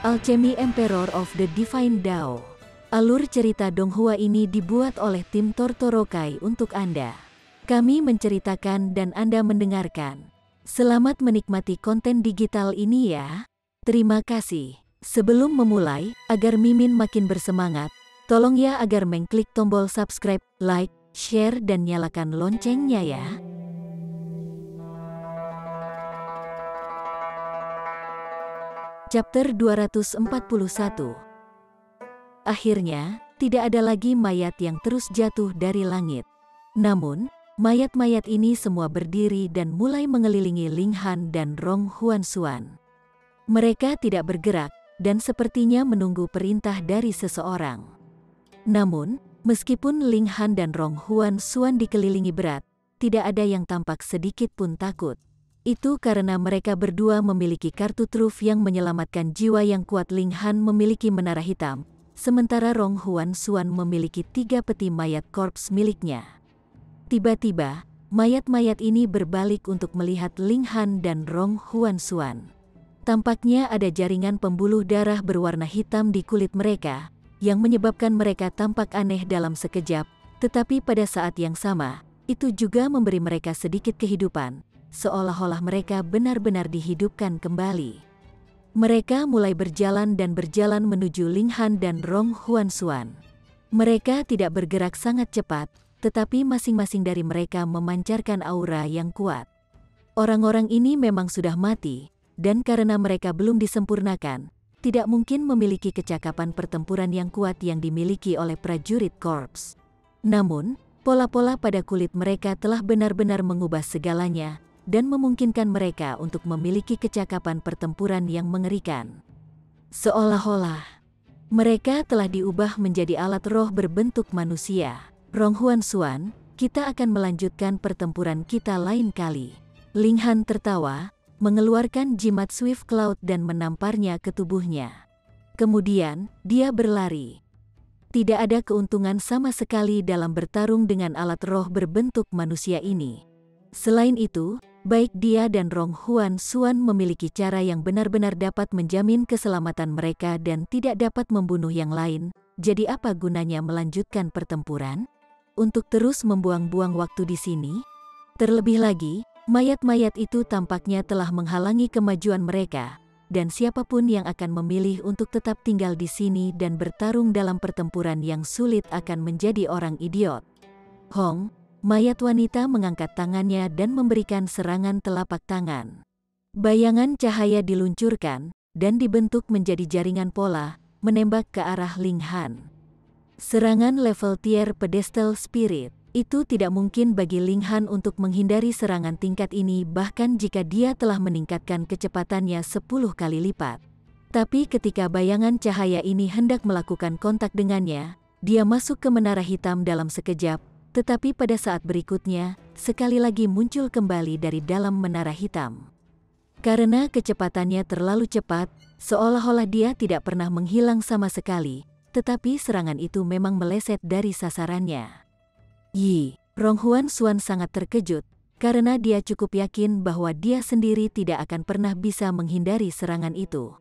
Alchemy Emperor of the Divine Dao. Alur cerita Donghua ini dibuat oleh tim Tortorokai untuk Anda. Kami menceritakan dan Anda mendengarkan. Selamat menikmati konten digital ini ya. Terima kasih. Sebelum memulai, agar Mimin makin bersemangat, tolong ya agar mengklik tombol subscribe, like, share dan nyalakan loncengnya ya. Chapter 241. Akhirnya, tidak ada lagi mayat yang terus jatuh dari langit. Namun, mayat-mayat ini semua berdiri dan mulai mengelilingi Ling Han dan Rong Huansuan. Mereka tidak bergerak, dan sepertinya menunggu perintah dari seseorang. Namun, meskipun Ling Han dan Rong Huansuan dikelilingi berat, tidak ada yang tampak sedikit pun takut. Itu karena mereka berdua memiliki kartu truf yang menyelamatkan jiwa yang kuat. Ling Han memiliki menara hitam, sementara Rong Huansuan memiliki 3 peti mayat korps miliknya. Tiba-tiba, mayat-mayat ini berbalik untuk melihat Ling Han dan Rong Huansuan. Tampaknya ada jaringan pembuluh darah berwarna hitam di kulit mereka, yang menyebabkan mereka tampak aneh dalam sekejap, tetapi pada saat yang sama, itu juga memberi mereka sedikit kehidupan. Seolah-olah mereka benar-benar dihidupkan kembali. Mereka mulai berjalan dan berjalan menuju Ling Han dan Rong Huansuan. Mereka tidak bergerak sangat cepat, tetapi masing-masing dari mereka memancarkan aura yang kuat. Orang-orang ini memang sudah mati, dan karena mereka belum disempurnakan, tidak mungkin memiliki kecakapan pertempuran yang kuat yang dimiliki oleh prajurit korps. Namun, pola-pola pada kulit mereka telah benar-benar mengubah segalanya, dan memungkinkan mereka untuk memiliki kecakapan pertempuran yang mengerikan. Seolah-olah mereka telah diubah menjadi alat roh berbentuk manusia. Rong Huansuan, kita akan melanjutkan pertempuran kita lain kali. Ling Han tertawa, mengeluarkan jimat Swift Cloud dan menamparnya ke tubuhnya. Kemudian, dia berlari. Tidak ada keuntungan sama sekali dalam bertarung dengan alat roh berbentuk manusia ini. Selain itu, baik dia dan Rong Huansuan memiliki cara yang benar-benar dapat menjamin keselamatan mereka dan tidak dapat membunuh yang lain. Jadi apa gunanya melanjutkan pertempuran? Untuk terus membuang-buang waktu di sini? Terlebih lagi, mayat-mayat itu tampaknya telah menghalangi kemajuan mereka, dan siapapun yang akan memilih untuk tetap tinggal di sini dan bertarung dalam pertempuran yang sulit akan menjadi orang idiot. Hong, mayat wanita mengangkat tangannya dan memberikan serangan telapak tangan. Bayangan cahaya diluncurkan, dan dibentuk menjadi jaringan pola, menembak ke arah Ling Han. Serangan level tier pedestal spirit. Itu tidak mungkin bagi Ling Han untuk menghindari serangan tingkat ini bahkan jika dia telah meningkatkan kecepatannya 10 kali lipat. Tapi ketika bayangan cahaya ini hendak melakukan kontak dengannya, dia masuk ke menara hitam dalam sekejap. Tetapi pada saat berikutnya, sekali lagi muncul kembali dari dalam menara hitam. Karena kecepatannya terlalu cepat, seolah-olah dia tidak pernah menghilang sama sekali, tetapi serangan itu memang meleset dari sasarannya. Rong Huansuan sangat terkejut, karena dia cukup yakin bahwa dia sendiri tidak akan pernah bisa menghindari serangan itu.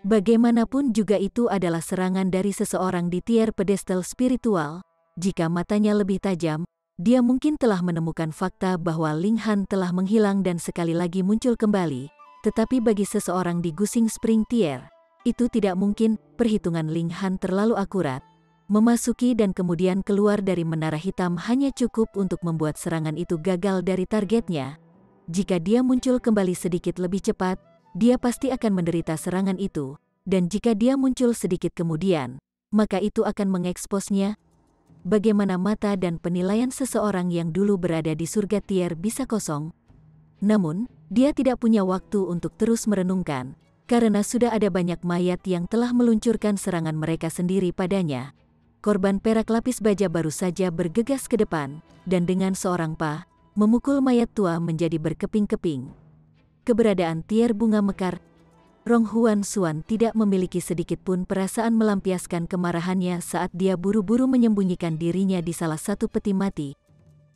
Bagaimanapun juga itu adalah serangan dari seseorang di tier pedestal spiritual. Jika matanya lebih tajam, dia mungkin telah menemukan fakta bahwa Ling Han telah menghilang dan sekali lagi muncul kembali. Tetapi bagi seseorang di Gusing Spring Tier, itu tidak mungkin. Perhitungan Ling Han terlalu akurat. Memasuki dan kemudian keluar dari menara hitam hanya cukup untuk membuat serangan itu gagal dari targetnya. Jika dia muncul kembali sedikit lebih cepat, dia pasti akan menderita serangan itu. Dan jika dia muncul sedikit kemudian, maka itu akan mengeksposnya. Bagaimana mata dan penilaian seseorang yang dulu berada di surga tier bisa kosong. Namun, dia tidak punya waktu untuk terus merenungkan, karena sudah ada banyak mayat yang telah meluncurkan serangan mereka sendiri padanya. Korban perak lapis baja baru saja bergegas ke depan, dan dengan seorang pah, memukul mayat tua menjadi berkeping-keping. Keberadaan tier bunga mekar, Rong Huansuan tidak memiliki sedikit pun perasaan melampiaskan kemarahannya saat dia buru-buru menyembunyikan dirinya di salah satu peti mati.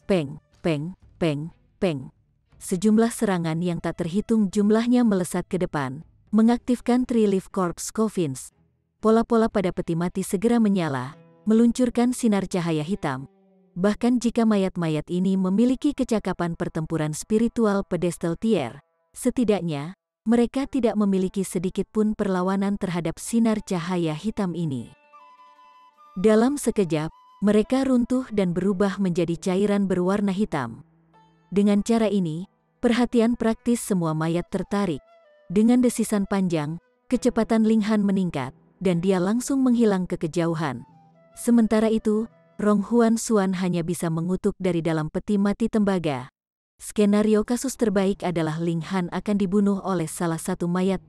Peng, peng, peng, peng. Sejumlah serangan yang tak terhitung jumlahnya melesat ke depan, mengaktifkan Three-Leaf Corpse Coffins. Pola-pola pada peti mati segera menyala, meluncurkan sinar cahaya hitam. Bahkan jika mayat-mayat ini memiliki kecakapan pertempuran spiritual pedestal tier, setidaknya mereka tidak memiliki sedikit pun perlawanan terhadap sinar cahaya hitam ini. Dalam sekejap, mereka runtuh dan berubah menjadi cairan berwarna hitam. Dengan cara ini, perhatian praktis semua mayat tertarik. Dengan desisan panjang, kecepatan Ling Han meningkat, dan dia langsung menghilang ke kejauhan. Sementara itu, Rong Huan-Xuan hanya bisa mengutuk dari dalam peti mati tembaga. Skenario kasus terbaik adalah Ling Han akan dibunuh oleh salah satu mayat.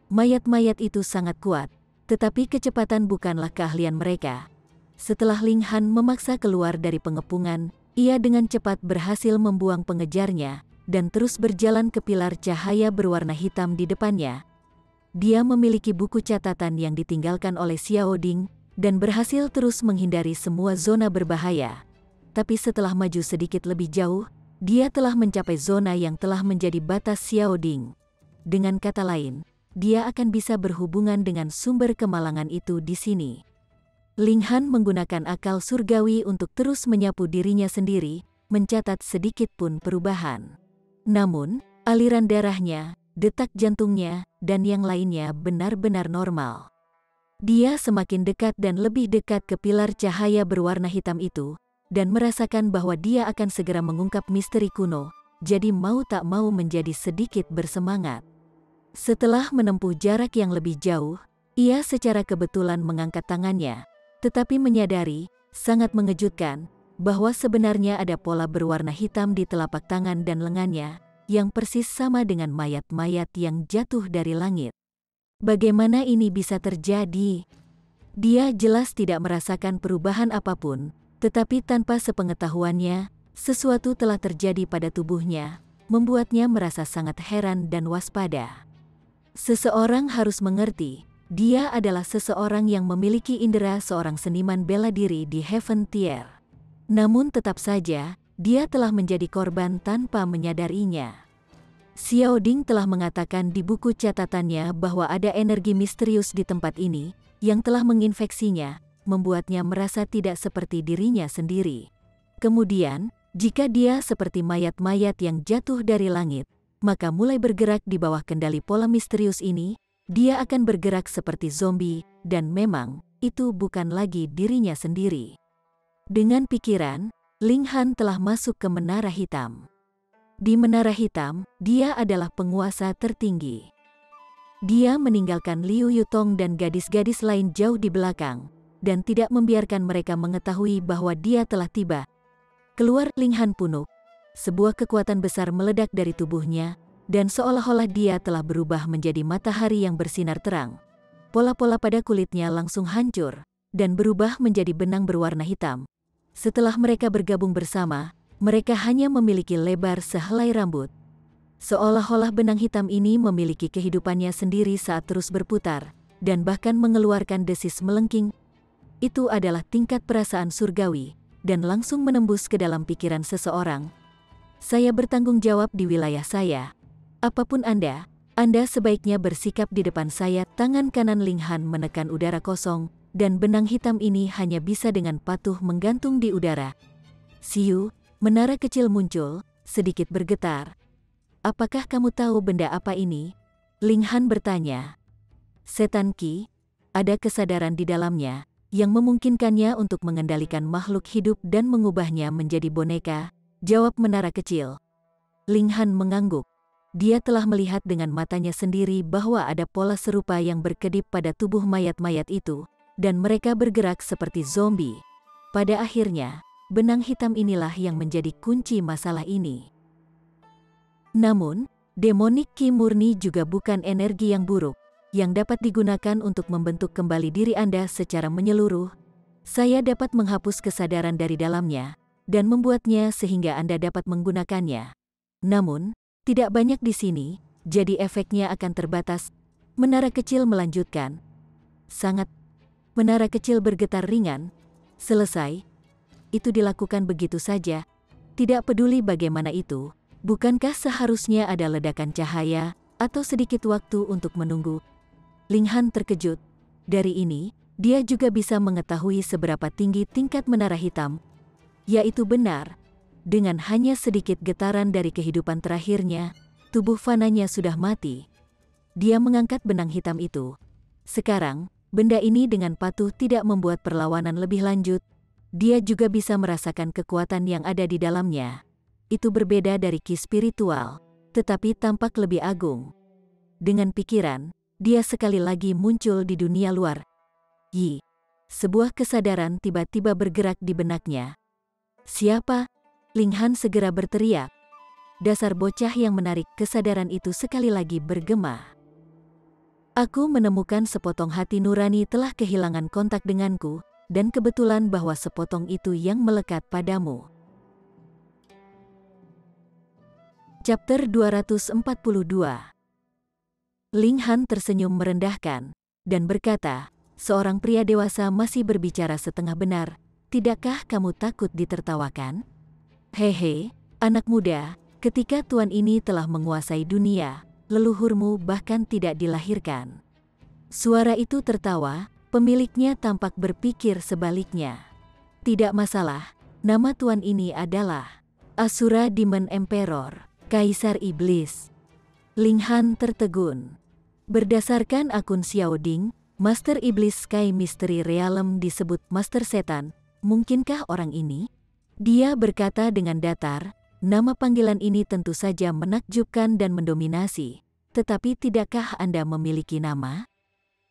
Mayat-mayat itu sangat kuat, tetapi kecepatan bukanlah keahlian mereka. Setelah Ling Han memaksa keluar dari pengepungan, ia dengan cepat berhasil membuang pengejarnya, dan terus berjalan ke pilar cahaya berwarna hitam di depannya. Dia memiliki buku catatan yang ditinggalkan oleh Xiao Ding, dan berhasil terus menghindari semua zona berbahaya. Tapi setelah maju sedikit lebih jauh, dia telah mencapai zona yang telah menjadi batas Xiao Ding. Dengan kata lain, dia akan bisa berhubungan dengan sumber kemalangan itu di sini. Ling Han menggunakan akal surgawi untuk terus menyapu dirinya sendiri, mencatat sedikit pun perubahan. Namun, aliran darahnya, detak jantungnya, dan yang lainnya benar-benar normal. Dia semakin dekat dan lebih dekat ke pilar cahaya berwarna hitam itu, dan merasakan bahwa dia akan segera mengungkap misteri kuno, jadi mau tak mau menjadi sedikit bersemangat. Setelah menempuh jarak yang lebih jauh, ia secara kebetulan mengangkat tangannya, tetapi menyadari, sangat mengejutkan, bahwa sebenarnya ada pola berwarna hitam di telapak tangan dan lengannya, yang persis sama dengan mayat-mayat yang jatuh dari langit. Bagaimana ini bisa terjadi? Dia jelas tidak merasakan perubahan apapun, tetapi tanpa sepengetahuannya, sesuatu telah terjadi pada tubuhnya, membuatnya merasa sangat heran dan waspada. Seseorang harus mengerti, dia adalah seseorang yang memiliki indera seorang seniman bela diri di Heaven Tier. Namun tetap saja, dia telah menjadi korban tanpa menyadarinya. Xiao Ding telah mengatakan di buku catatannya bahwa ada energi misterius di tempat ini, yang telah menginfeksinya, membuatnya merasa tidak seperti dirinya sendiri. Kemudian, jika dia seperti mayat-mayat yang jatuh dari langit, maka mulai bergerak di bawah kendali pola misterius ini, dia akan bergerak seperti zombie, dan memang, itu bukan lagi dirinya sendiri. Dengan pikiran, Ling Han telah masuk ke Menara Hitam. Di Menara Hitam, dia adalah penguasa tertinggi. Dia meninggalkan Liu Yutong dan gadis-gadis lain jauh di belakang, dan tidak membiarkan mereka mengetahui bahwa dia telah tiba. Keluar Ling Han punuk, sebuah kekuatan besar meledak dari tubuhnya, dan seolah-olah dia telah berubah menjadi matahari yang bersinar terang. Pola-pola pada kulitnya langsung hancur, dan berubah menjadi benang berwarna hitam. Setelah mereka bergabung bersama, mereka hanya memiliki lebar sehelai rambut. Seolah-olah benang hitam ini memiliki kehidupannya sendiri saat terus berputar, dan bahkan mengeluarkan desis melengking. Itu adalah tingkat perasaan surgawi, dan langsung menembus ke dalam pikiran seseorang. Saya bertanggung jawab di wilayah saya. Apapun Anda sebaiknya bersikap di depan saya. Tangan kanan Ling Han menekan udara kosong, dan benang hitam ini hanya bisa dengan patuh menggantung di udara. Siu, menara kecil muncul, sedikit bergetar. Apakah kamu tahu benda apa ini? Ling Han bertanya. Setan Qi, ada kesadaran di dalamnya, yang memungkinkannya untuk mengendalikan makhluk hidup dan mengubahnya menjadi boneka, jawab menara kecil. Ling Han mengangguk. Dia telah melihat dengan matanya sendiri bahwa ada pola serupa yang berkedip pada tubuh mayat-mayat itu, dan mereka bergerak seperti zombie. Pada akhirnya, benang hitam inilah yang menjadi kunci masalah ini. Namun, demonic Qi murni juga bukan energi yang buruk, yang dapat digunakan untuk membentuk kembali diri Anda secara menyeluruh. Saya dapat menghapus kesadaran dari dalamnya, dan membuatnya sehingga Anda dapat menggunakannya. Namun, tidak banyak di sini, jadi efeknya akan terbatas. Menara kecil melanjutkan. Sangat. Menara kecil bergetar ringan. Selesai. Itu dilakukan begitu saja. Tidak peduli bagaimana itu, bukankah seharusnya ada ledakan cahaya, atau sedikit waktu untuk menunggu. Ling Han terkejut. Dari ini, dia juga bisa mengetahui seberapa tinggi tingkat menara hitam. Yaitu benar, dengan hanya sedikit getaran dari kehidupan terakhirnya, tubuh fananya sudah mati. Dia mengangkat benang hitam itu. Sekarang, benda ini dengan patuh tidak membuat perlawanan lebih lanjut. Dia juga bisa merasakan kekuatan yang ada di dalamnya. Itu berbeda dari ki spiritual, tetapi tampak lebih agung. Dengan pikiran, dia sekali lagi muncul di dunia luar. Yi. Sebuah kesadaran tiba-tiba bergerak di benaknya. Siapa? Ling Han segera berteriak. Dasar bocah yang menarik kesadaran itu sekali lagi bergema. Aku menemukan sepotong hati nurani telah kehilangan kontak denganku, dan kebetulan bahwa sepotong itu yang melekat padamu. Chapter 242. Ling Han tersenyum merendahkan, dan berkata, seorang pria dewasa masih berbicara setengah benar, tidakkah kamu takut ditertawakan? Hehe, anak muda, ketika tuan ini telah menguasai dunia, leluhurmu bahkan tidak dilahirkan. Suara itu tertawa, pemiliknya tampak berpikir sebaliknya. Tidak masalah, nama tuan ini adalah Asura Demon Emperor, Kaisar Iblis. Ling Han tertegun. Berdasarkan akun Xiaoding, Master Iblis Sky Mystery Realm disebut Master Setan. Mungkinkah orang ini? Dia berkata dengan datar, nama panggilan ini tentu saja menakjubkan dan mendominasi. Tetapi tidakkah Anda memiliki nama?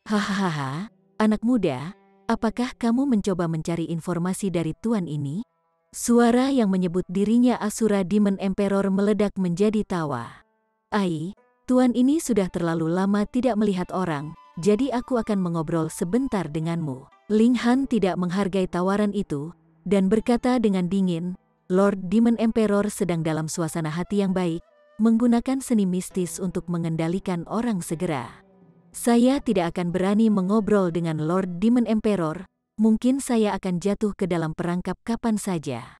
Hahaha, anak muda, apakah kamu mencoba mencari informasi dari tuan ini? Suara yang menyebut dirinya Asura Demon Emperor meledak menjadi tawa. Ai, tuan ini sudah terlalu lama tidak melihat orang, jadi aku akan mengobrol sebentar denganmu. Ling Han tidak menghargai tawaran itu, dan berkata dengan dingin, Lord Demon Emperor sedang dalam suasana hati yang baik, menggunakan seni mistis untuk mengendalikan orang segera. Saya tidak akan berani mengobrol dengan Lord Demon Emperor, mungkin saya akan jatuh ke dalam perangkap kapan saja.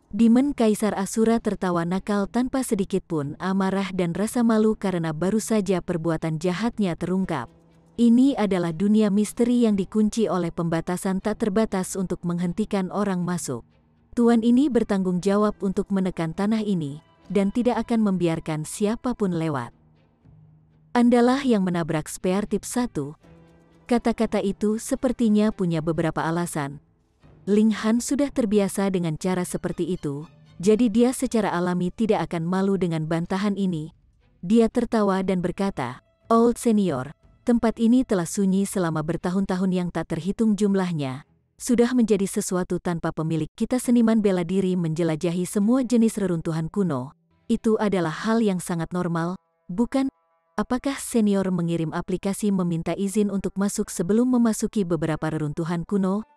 Demon Kaisar Asura tertawa nakal tanpa sedikit pun amarah dan rasa malu karena baru saja perbuatan jahatnya terungkap. Ini adalah dunia misteri yang dikunci oleh pembatasan tak terbatas untuk menghentikan orang masuk. Tuan ini bertanggung jawab untuk menekan tanah ini, dan tidak akan membiarkan siapapun lewat. Andalah yang menabrak Spear Tip 1. Kata-kata itu sepertinya punya beberapa alasan. Ling Han sudah terbiasa dengan cara seperti itu, jadi dia secara alami tidak akan malu dengan bantahan ini. Dia tertawa dan berkata, Old Senior, tempat ini telah sunyi selama bertahun-tahun yang tak terhitung jumlahnya. Sudah menjadi sesuatu tanpa pemilik. Kita seniman bela diri menjelajahi semua jenis reruntuhan kuno. Itu adalah hal yang sangat normal, bukan? Apakah senior mengirim aplikasi meminta izin untuk masuk sebelum memasuki beberapa reruntuhan kuno?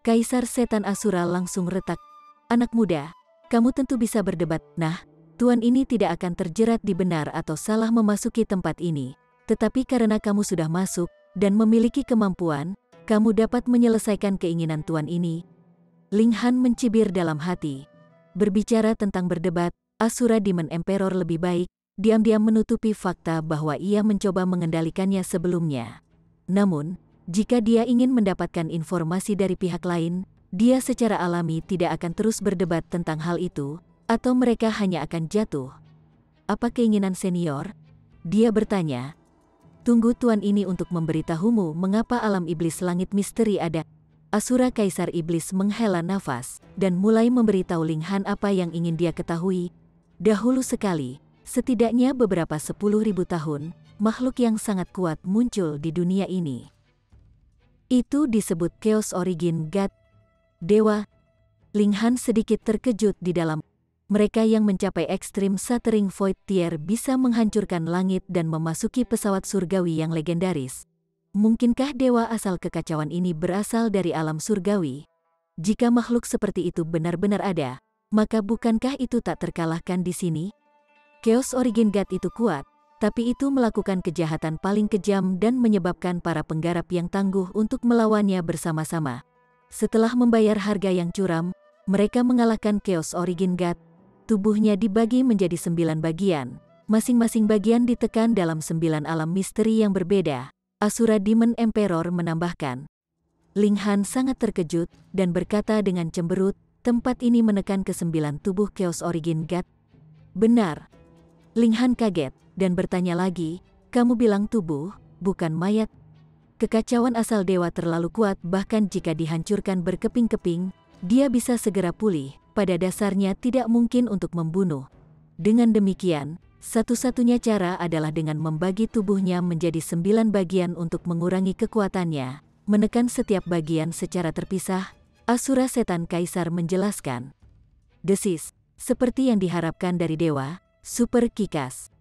Kaisar Setan Asura langsung retak. Anak muda, kamu tentu bisa berdebat. Nah, tuan ini tidak akan terjerat di benar atau salah memasuki tempat ini. Tetapi karena kamu sudah masuk, dan memiliki kemampuan, kamu dapat menyelesaikan keinginan tuan ini. Ling Han mencibir dalam hati. Berbicara tentang berdebat, Asura Demon Emperor lebih baik, diam-diam menutupi fakta bahwa ia mencoba mengendalikannya sebelumnya. Namun, jika dia ingin mendapatkan informasi dari pihak lain, dia secara alami tidak akan terus berdebat tentang hal itu, atau mereka hanya akan jatuh. Apa keinginan senior? Dia bertanya. Tunggu tuan ini untuk memberitahumu mengapa alam iblis langit misteri ada. Asura Kaisar Iblis menghela nafas, dan mulai memberitahu Ling Han apa yang ingin dia ketahui. Dahulu sekali, setidaknya beberapa 10.000 tahun, makhluk yang sangat kuat muncul di dunia ini. Itu disebut Chaos Origin God. Dewa. Ling Han sedikit terkejut di dalam. Mereka yang mencapai ekstrim Shattering Void Tier bisa menghancurkan langit dan memasuki pesawat surgawi yang legendaris. Mungkinkah dewa asal kekacauan ini berasal dari alam surgawi? Jika makhluk seperti itu benar-benar ada, maka bukankah itu tak terkalahkan di sini? Chaos Origin God itu kuat, tapi itu melakukan kejahatan paling kejam dan menyebabkan para penggarap yang tangguh untuk melawannya bersama-sama. Setelah membayar harga yang curam, mereka mengalahkan Chaos Origin God. Tubuhnya dibagi menjadi 9 bagian, Masing-masing bagian ditekan dalam 9 alam misteri yang berbeda. Asura Demon Emperor menambahkan. Ling Han sangat terkejut dan berkata dengan cemberut, tempat ini menekan ke-9 tubuh Chaos Origin God. Benar. Ling Han kaget dan bertanya lagi, kamu bilang tubuh, bukan mayat. Kekacauan asal dewa terlalu kuat, bahkan jika dihancurkan berkeping-keping, dia bisa segera pulih. Pada dasarnya tidak mungkin untuk membunuh. Dengan demikian, satu-satunya cara adalah dengan membagi tubuhnya menjadi 9 bagian untuk mengurangi kekuatannya, menekan setiap bagian secara terpisah. Asura Setan Kaisar menjelaskan. Desis, seperti yang diharapkan dari dewa, super kikas.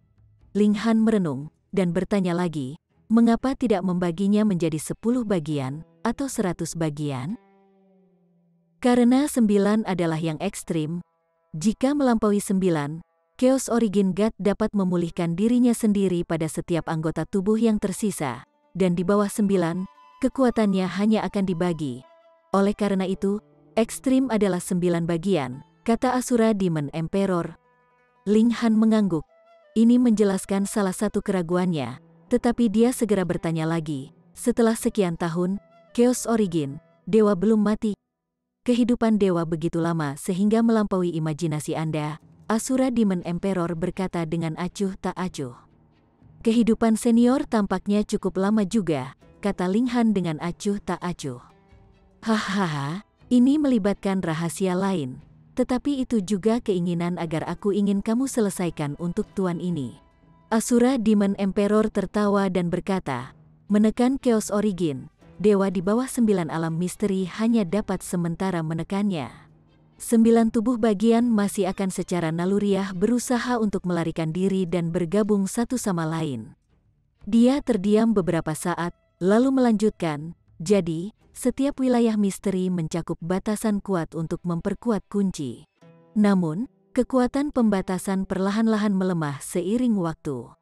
Ling Han merenung dan bertanya lagi, mengapa tidak membaginya menjadi 10 bagian atau 100 bagian? Karena 9 adalah yang ekstrim. Jika melampaui 9, Chaos Origin God dapat memulihkan dirinya sendiri pada setiap anggota tubuh yang tersisa, dan di bawah 9, kekuatannya hanya akan dibagi. Oleh karena itu, ekstrim adalah 9 bagian, kata Asura Demon Emperor. Ling Han mengangguk. Ini menjelaskan salah satu keraguannya, tetapi dia segera bertanya lagi. Setelah sekian tahun, Chaos Origin, dewa belum mati. Kehidupan dewa begitu lama sehingga melampaui imajinasi Anda, Asura Demon Emperor berkata dengan acuh tak acuh. Kehidupan senior tampaknya cukup lama juga, kata Ling Han dengan acuh tak acuh. Hahaha, ini melibatkan rahasia lain, tetapi itu juga keinginan agar aku ingin kamu selesaikan untuk tuan ini. Asura Demon Emperor tertawa dan berkata, menekan Chaos Origin, dewa di bawah 9 alam misteri hanya dapat sementara menekannya. 9 tubuh bagian masih akan secara naluriah berusaha untuk melarikan diri dan bergabung satu sama lain. Dia terdiam beberapa saat, lalu melanjutkan, jadi, setiap wilayah misteri mencakup batasan kuat untuk memperkuat kunci. Namun, kekuatan pembatasan perlahan-lahan melemah seiring waktu.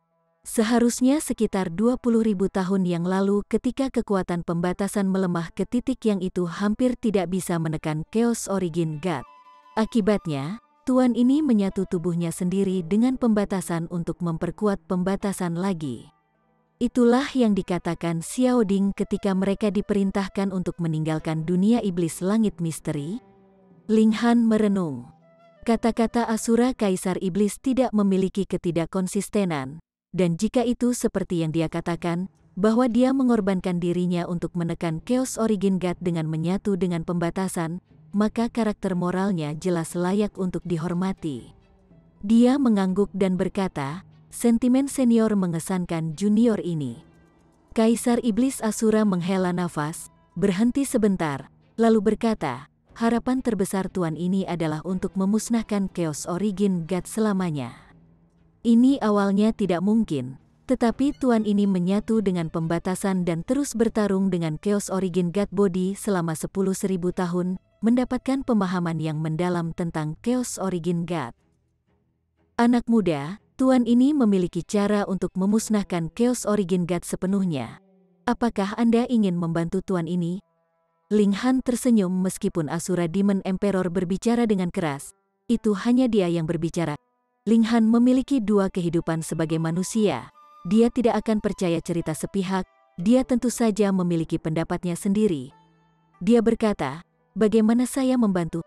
Seharusnya sekitar 20.000 tahun yang lalu ketika kekuatan pembatasan melemah ke titik yang itu hampir tidak bisa menekan Chaos Origin God. Akibatnya, tuan ini menyatu tubuhnya sendiri dengan pembatasan untuk memperkuat pembatasan lagi. Itulah yang dikatakan Xiao Ding ketika mereka diperintahkan untuk meninggalkan dunia iblis langit misteri. Ling Han merenung. Kata-kata Asura Kaisar Iblis tidak memiliki ketidakkonsistenan. Dan jika itu seperti yang dia katakan, bahwa dia mengorbankan dirinya untuk menekan Chaos Origin God dengan menyatu dengan pembatasan, maka karakter moralnya jelas layak untuk dihormati. Dia mengangguk dan berkata, sentimen senior mengesankan junior ini. Kaisar Iblis Asura menghela nafas, berhenti sebentar, lalu berkata, harapan terbesar tuan ini adalah untuk memusnahkan Chaos Origin God selamanya. Ini awalnya tidak mungkin, tetapi tuan ini menyatu dengan pembatasan dan terus bertarung dengan Chaos Origin God Body selama 10.000 tahun, mendapatkan pemahaman yang mendalam tentang Chaos Origin God. Anak muda, tuan ini memiliki cara untuk memusnahkan Chaos Origin God sepenuhnya. Apakah Anda ingin membantu tuan ini? Ling Han tersenyum meskipun Asura Demon Emperor berbicara dengan keras. Itu hanya dia yang berbicara. Ling Han memiliki 2 kehidupan sebagai manusia. Dia tidak akan percaya cerita sepihak, dia tentu saja memiliki pendapatnya sendiri. Dia berkata, bagaimana saya membantu?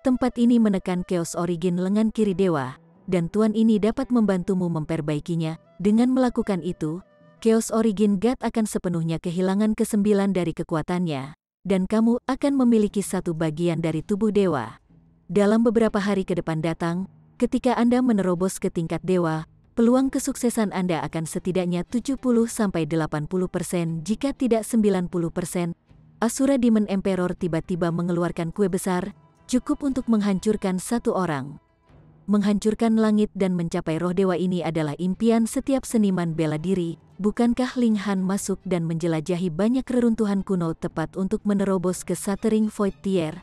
Tempat ini menekan Chaos Origin lengan kiri dewa, dan tuan ini dapat membantumu memperbaikinya. Dengan melakukan itu, Chaos Origin God akan sepenuhnya kehilangan ke-9 dari kekuatannya, dan kamu akan memiliki 1 bagian dari tubuh dewa. Dalam beberapa hari ke depan datang, ketika Anda menerobos ke tingkat dewa, peluang kesuksesan Anda akan setidaknya 70–80%, jika tidak 90%. Asura Demon Emperor tiba-tiba mengeluarkan kue besar, cukup untuk menghancurkan 1 orang. Menghancurkan langit dan mencapai roh dewa ini adalah impian setiap seniman bela diri. Bukankah Ling Han masuk dan menjelajahi banyak reruntuhan kuno tepat untuk menerobos ke Shattering Void Tier?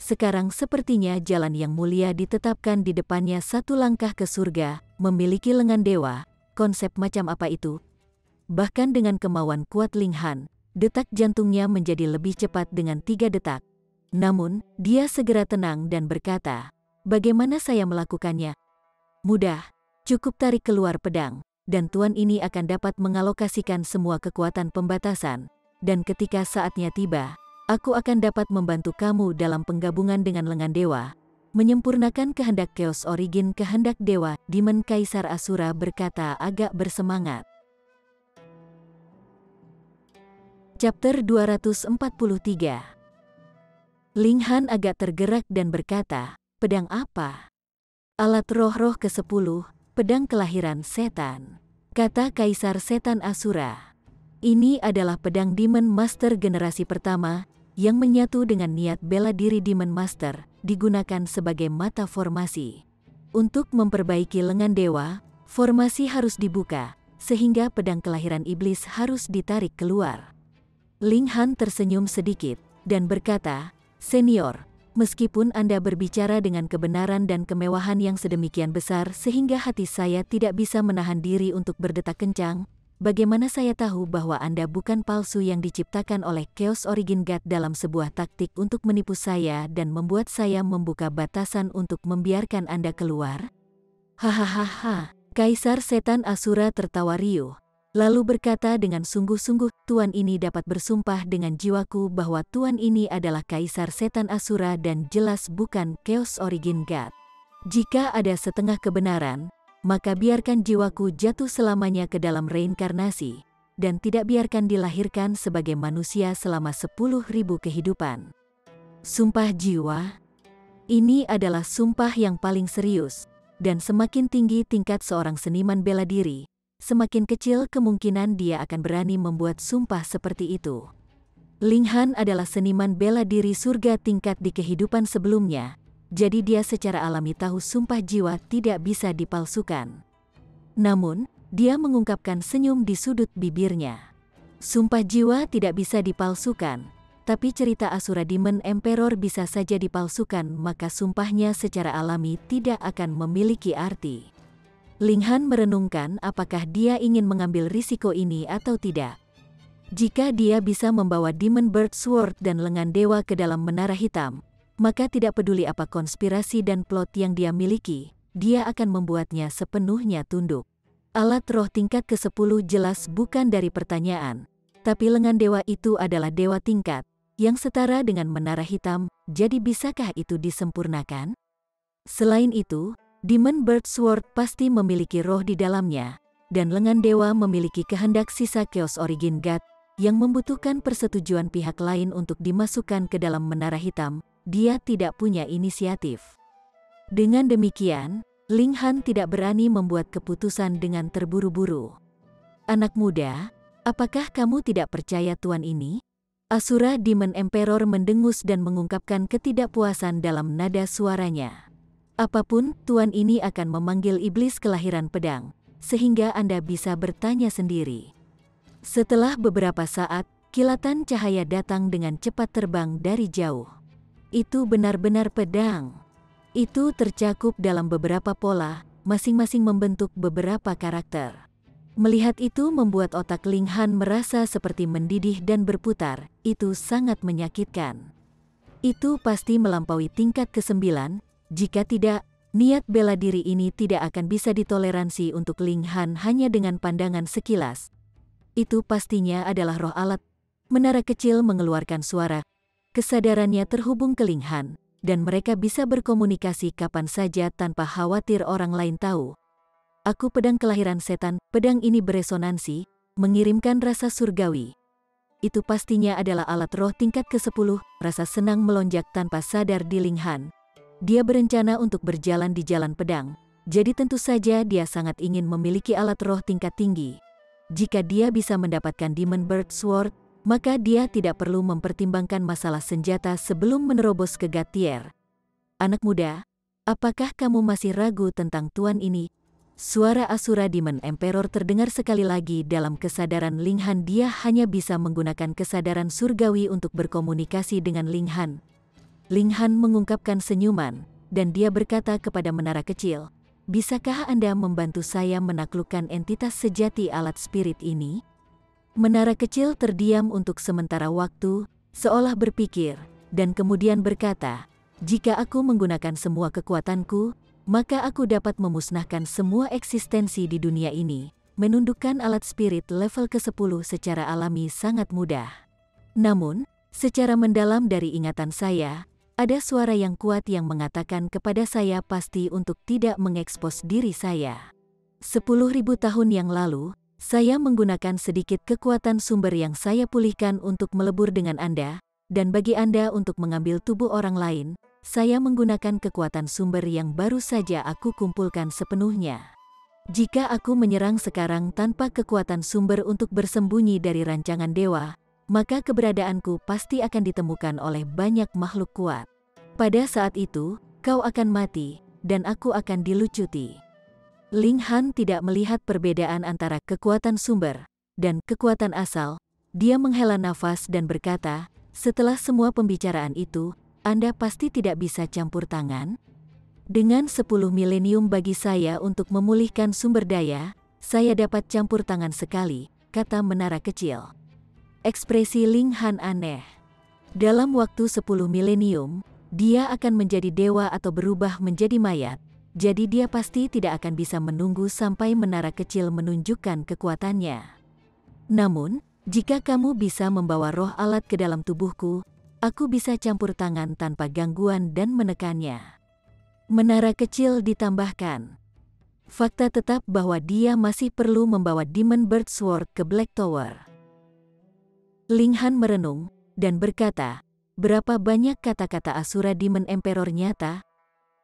Sekarang sepertinya jalan yang mulia ditetapkan di depannya, 1 langkah ke surga, memiliki lengan dewa. Konsep macam apa itu? Bahkan dengan kemauan kuat Ling Han, detak jantungnya menjadi lebih cepat dengan 3 detak. Namun, dia segera tenang dan berkata, bagaimana saya melakukannya? Mudah. Cukup tarik keluar pedang, dan tuan ini akan dapat mengalokasikan semua kekuatan pembatasan, dan ketika saatnya tiba, aku akan dapat membantu kamu dalam penggabungan dengan lengan dewa, menyempurnakan kehendak Chaos Origin kehendak dewa. Demon Kaisar Asura berkata agak bersemangat. Chapter 243. Ling Han agak tergerak dan berkata, pedang apa? Alat roh-roh ke-10, pedang kelahiran setan, kata Kaisar Setan Asura. Ini adalah pedang Demon Master generasi pertama, yang menyatu dengan niat bela diri Demon Master, digunakan sebagai mata formasi. Untuk memperbaiki lengan dewa, formasi harus dibuka, sehingga pedang kelahiran iblis harus ditarik keluar. Ling Han tersenyum sedikit, dan berkata, Senior, meskipun Anda berbicara dengan kebenaran dan kemewahan yang sedemikian besar sehingga hati saya tidak bisa menahan diri untuk berdetak kencang, bagaimana saya tahu bahwa Anda bukan palsu yang diciptakan oleh Chaos Origin God dalam sebuah taktik untuk menipu saya dan membuat saya membuka batasan untuk membiarkan Anda keluar? Hahaha, Kaisar Setan Asura tertawa riuh, lalu berkata dengan sungguh-sungguh, Tuan ini dapat bersumpah dengan jiwaku bahwa Tuan ini adalah Kaisar Setan Asura dan jelas bukan Chaos Origin God. Jika ada setengah kebenaran, maka biarkan jiwaku jatuh selamanya ke dalam reinkarnasi, dan tidak biarkan dilahirkan sebagai manusia selama 10.000 kehidupan. Sumpah jiwa? Ini adalah sumpah yang paling serius, dan semakin tinggi tingkat seorang seniman bela diri, semakin kecil kemungkinan dia akan berani membuat sumpah seperti itu. Ling Han adalah seniman bela diri surga tingkat di kehidupan sebelumnya, jadi dia secara alami tahu sumpah jiwa tidak bisa dipalsukan. Namun, dia mengungkapkan senyum di sudut bibirnya. Sumpah jiwa tidak bisa dipalsukan, tapi cerita Asura Demon Emperor bisa saja dipalsukan, maka sumpahnya secara alami tidak akan memiliki arti. Ling Han merenungkan apakah dia ingin mengambil risiko ini atau tidak. Jika dia bisa membawa Demon Bird Sword dan lengan dewa ke dalam menara hitam, maka tidak peduli apa konspirasi dan plot yang dia miliki, dia akan membuatnya sepenuhnya tunduk. Alat roh tingkat ke-10 jelas bukan dari pertanyaan, tapi lengan dewa itu adalah dewa tingkat, yang setara dengan menara hitam, jadi bisakah itu disempurnakan? Selain itu, Demon Bird Sword pasti memiliki roh di dalamnya, dan lengan dewa memiliki kehendak sisa Chaos Origin God, yang membutuhkan persetujuan pihak lain untuk dimasukkan ke dalam menara hitam. Dia tidak punya inisiatif. Dengan demikian, Ling Han tidak berani membuat keputusan dengan terburu-buru. Anak muda, apakah kamu tidak percaya Tuan ini? Asura Demon Emperor mendengus dan mengungkapkan ketidakpuasan dalam nada suaranya. Apapun, Tuan ini akan memanggil iblis kelahiran pedang, sehingga Anda bisa bertanya sendiri. Setelah beberapa saat, kilatan cahaya datang dengan cepat terbang dari jauh. Itu benar-benar pedang. Itu tercakup dalam beberapa pola, masing-masing membentuk beberapa karakter. Melihat itu membuat otak Ling Han merasa seperti mendidih dan berputar, itu sangat menyakitkan. Itu pasti melampaui tingkat ke-9, jika tidak, niat bela diri ini tidak akan bisa ditoleransi untuk Ling Han hanya dengan pandangan sekilas. Itu pastinya adalah roh alat. Menara kecil mengeluarkan suara. Kesadarannya terhubung ke Ling Han, dan mereka bisa berkomunikasi kapan saja tanpa khawatir orang lain tahu. Aku pedang kelahiran setan, pedang ini beresonansi, mengirimkan rasa surgawi. Itu pastinya adalah alat roh tingkat ke-10, rasa senang melonjak tanpa sadar di Ling Han. Dia berencana untuk berjalan di jalan pedang, jadi tentu saja dia sangat ingin memiliki alat roh tingkat tinggi. Jika dia bisa mendapatkan Demon Bird Sword, maka dia tidak perlu mempertimbangkan masalah senjata sebelum menerobos ke God Tier. Anak muda, apakah kamu masih ragu tentang Tuan ini? Suara Asura Demon Emperor terdengar sekali lagi dalam kesadaran Ling Han. Dia hanya bisa menggunakan kesadaran surgawi untuk berkomunikasi dengan Ling Han. Ling Han mengungkapkan senyuman, dan dia berkata kepada menara kecil, bisakah Anda membantu saya menaklukkan entitas sejati alat spirit ini? Menara kecil terdiam untuk sementara waktu, seolah berpikir, dan kemudian berkata, jika aku menggunakan semua kekuatanku, maka aku dapat memusnahkan semua eksistensi di dunia ini. Menundukkan alat spirit level ke-10 secara alami sangat mudah. Namun, secara mendalam dari ingatan saya, ada suara yang kuat yang mengatakan kepada saya pasti untuk tidak mengekspos diri saya. 10.000 tahun yang lalu, saya menggunakan sedikit kekuatan sumber yang saya pulihkan untuk melebur dengan Anda, dan bagi Anda untuk mengambil tubuh orang lain, saya menggunakan kekuatan sumber yang baru saja aku kumpulkan sepenuhnya. Jika aku menyerang sekarang tanpa kekuatan sumber untuk bersembunyi dari rancangan dewa, maka keberadaanku pasti akan ditemukan oleh banyak makhluk kuat. Pada saat itu, kau akan mati, dan aku akan dilucuti. Ling Han tidak melihat perbedaan antara kekuatan sumber dan kekuatan asal. Dia menghela nafas dan berkata, setelah semua pembicaraan itu, Anda pasti tidak bisa campur tangan? Dengan 10 milenium bagi saya untuk memulihkan sumber daya, saya dapat campur tangan sekali, kata menara kecil. Ekspresi Ling Han aneh. Dalam waktu 10 milenium, dia akan menjadi dewa atau berubah menjadi mayat, jadi dia pasti tidak akan bisa menunggu sampai menara kecil menunjukkan kekuatannya. Namun, jika kamu bisa membawa roh alat ke dalam tubuhku, aku bisa campur tangan tanpa gangguan dan menekannya. Menara kecil ditambahkan. Fakta tetap bahwa dia masih perlu membawa Demon Bird Sword ke Black Tower. Ling Han merenung, dan berkata, berapa banyak kata-kata Asura Demon Emperor nyata?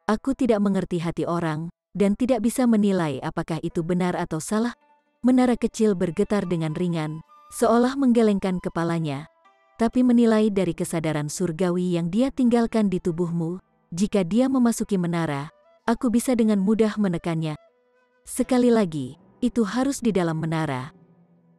Aku tidak mengerti hati orang, dan tidak bisa menilai apakah itu benar atau salah. Menara kecil bergetar dengan ringan, seolah menggelengkan kepalanya, tapi menilai dari kesadaran surgawi yang dia tinggalkan di tubuhmu, jika dia memasuki menara, aku bisa dengan mudah menekannya. Sekali lagi, itu harus di dalam menara.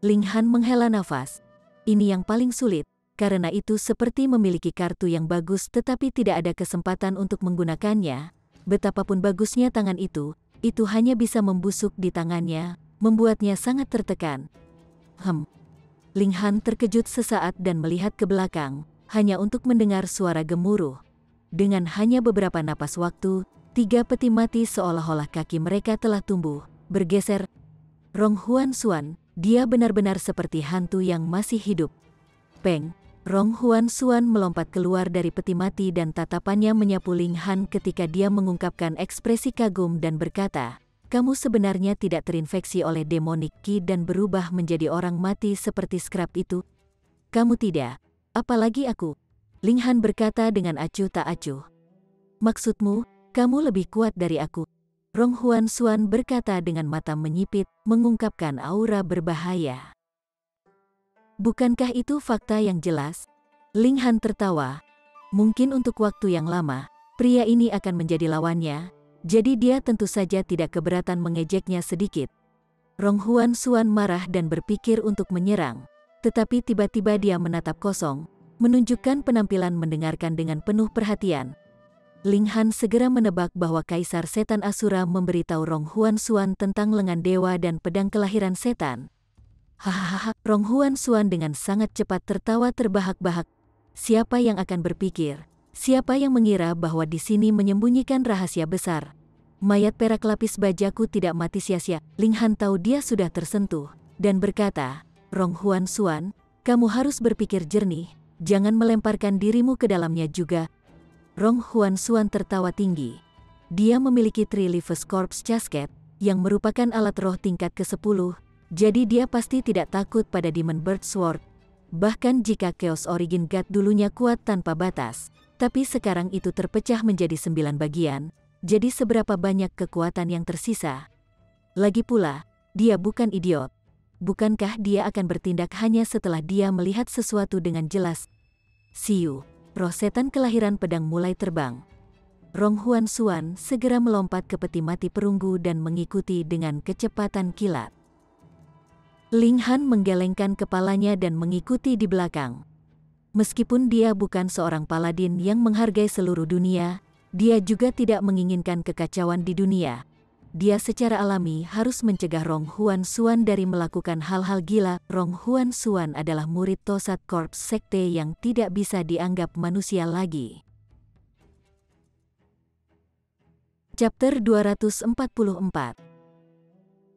Ling Han menghela nafas. Ini yang paling sulit, karena itu seperti memiliki kartu yang bagus tetapi tidak ada kesempatan untuk menggunakannya. Betapapun bagusnya tangan itu hanya bisa membusuk di tangannya, membuatnya sangat tertekan. Ling Han terkejut sesaat dan melihat ke belakang, hanya untuk mendengar suara gemuruh. Dengan hanya beberapa napas waktu, 3 peti mati seolah-olah kaki mereka telah tumbuh, bergeser. Rong Huan Xuan, dia benar-benar seperti hantu yang masih hidup. Peng, Rong Huan Xuan melompat keluar dari peti mati dan tatapannya menyapu Ling Han ketika dia mengungkapkan ekspresi kagum dan berkata, kamu sebenarnya tidak terinfeksi oleh demonic ki dan berubah menjadi orang mati seperti scrap itu? Kamu tidak, apalagi aku. Ling Han berkata dengan acuh tak acuh. Maksudmu, kamu lebih kuat dari aku? Rong Huan Xuan berkata dengan mata menyipit, mengungkapkan aura berbahaya. Bukankah itu fakta yang jelas? Ling Han tertawa. Mungkin untuk waktu yang lama, pria ini akan menjadi lawannya, jadi dia tentu saja tidak keberatan mengejeknya sedikit. Rong Huan Xuan marah dan berpikir untuk menyerang, tetapi tiba-tiba dia menatap kosong, menunjukkan penampilan mendengarkan dengan penuh perhatian. Ling Han segera menebak bahwa Kaisar Setan Asura memberitahu Rong Huan Xuan tentang lengan dewa dan pedang kelahiran setan. Hahaha, Rong Huan Xuan dengan sangat cepat tertawa terbahak-bahak. Siapa yang akan berpikir? Siapa yang mengira bahwa di sini menyembunyikan rahasia besar? Mayat perak lapis bajaku tidak mati sia-sia. Ling Han tahu dia sudah tersentuh, dan berkata, Rong Huan Xuan, kamu harus berpikir jernih, jangan melemparkan dirimu ke dalamnya juga. Rong Huan Xuan tertawa tinggi. Dia memiliki Tri-Leafus Corpse Casket, yang merupakan alat roh tingkat ke-10, jadi dia pasti tidak takut pada Demon Bird Sword. Bahkan jika Chaos Origin God dulunya kuat tanpa batas, tapi sekarang itu terpecah menjadi 9 bagian, jadi seberapa banyak kekuatan yang tersisa? Lagi pula, dia bukan idiot. Bukankah dia akan bertindak hanya setelah dia melihat sesuatu dengan jelas? Siu, roh setan kelahiran pedang mulai terbang. Rong Huan Xuan segera melompat ke peti mati perunggu dan mengikuti dengan kecepatan kilat. Ling Han menggelengkan kepalanya dan mengikuti di belakang. Meskipun dia bukan seorang paladin yang menghargai seluruh dunia, dia juga tidak menginginkan kekacauan di dunia. Dia secara alami harus mencegah Rong Huan Xuan dari melakukan hal-hal gila. Rong Huan Xuan adalah murid Tosat Corps Sekte yang tidak bisa dianggap manusia lagi. Chapter 244.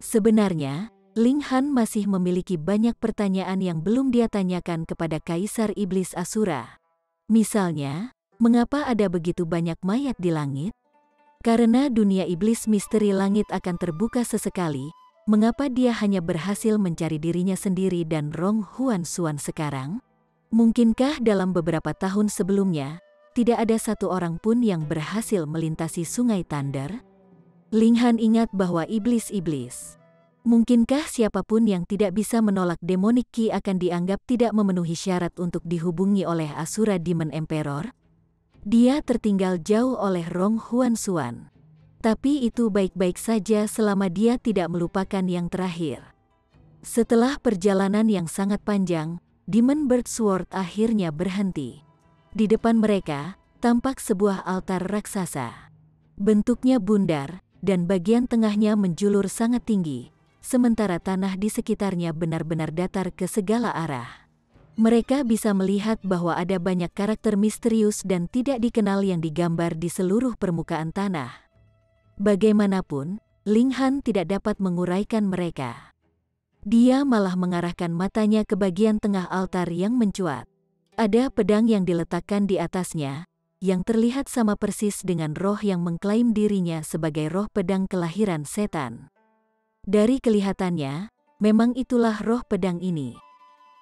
Sebenarnya, Ling Han masih memiliki banyak pertanyaan yang belum dia tanyakan kepada Kaisar Iblis Asura. Misalnya, mengapa ada begitu banyak mayat di langit? Karena dunia iblis misteri langit akan terbuka sesekali, mengapa dia hanya berhasil mencari dirinya sendiri dan Rong Huan Xuan sekarang? Mungkinkah dalam beberapa tahun sebelumnya, tidak ada satu orang pun yang berhasil melintasi Sungai Thunder? Ling Han ingat bahwa iblis-iblis. Mungkinkah siapapun yang tidak bisa menolak Demonic Key akan dianggap tidak memenuhi syarat untuk dihubungi oleh Asura Demon Emperor? Dia tertinggal jauh oleh Rong Huan Xuan. Tapi itu baik-baik saja selama dia tidak melupakan yang terakhir. Setelah perjalanan yang sangat panjang, Demon Bird Sword akhirnya berhenti. Di depan mereka, tampak sebuah altar raksasa. Bentuknya bundar, dan bagian tengahnya menjulur sangat tinggi. Sementara tanah di sekitarnya benar-benar datar ke segala arah. Mereka bisa melihat bahwa ada banyak karakter misterius dan tidak dikenal yang digambar di seluruh permukaan tanah. Bagaimanapun, Ling Han tidak dapat menguraikan mereka. Dia malah mengarahkan matanya ke bagian tengah altar yang mencuat. Ada pedang yang diletakkan di atasnya, yang terlihat sama persis dengan roh yang mengklaim dirinya sebagai roh pedang kelahiran setan. Dari kelihatannya, memang itulah roh pedang ini.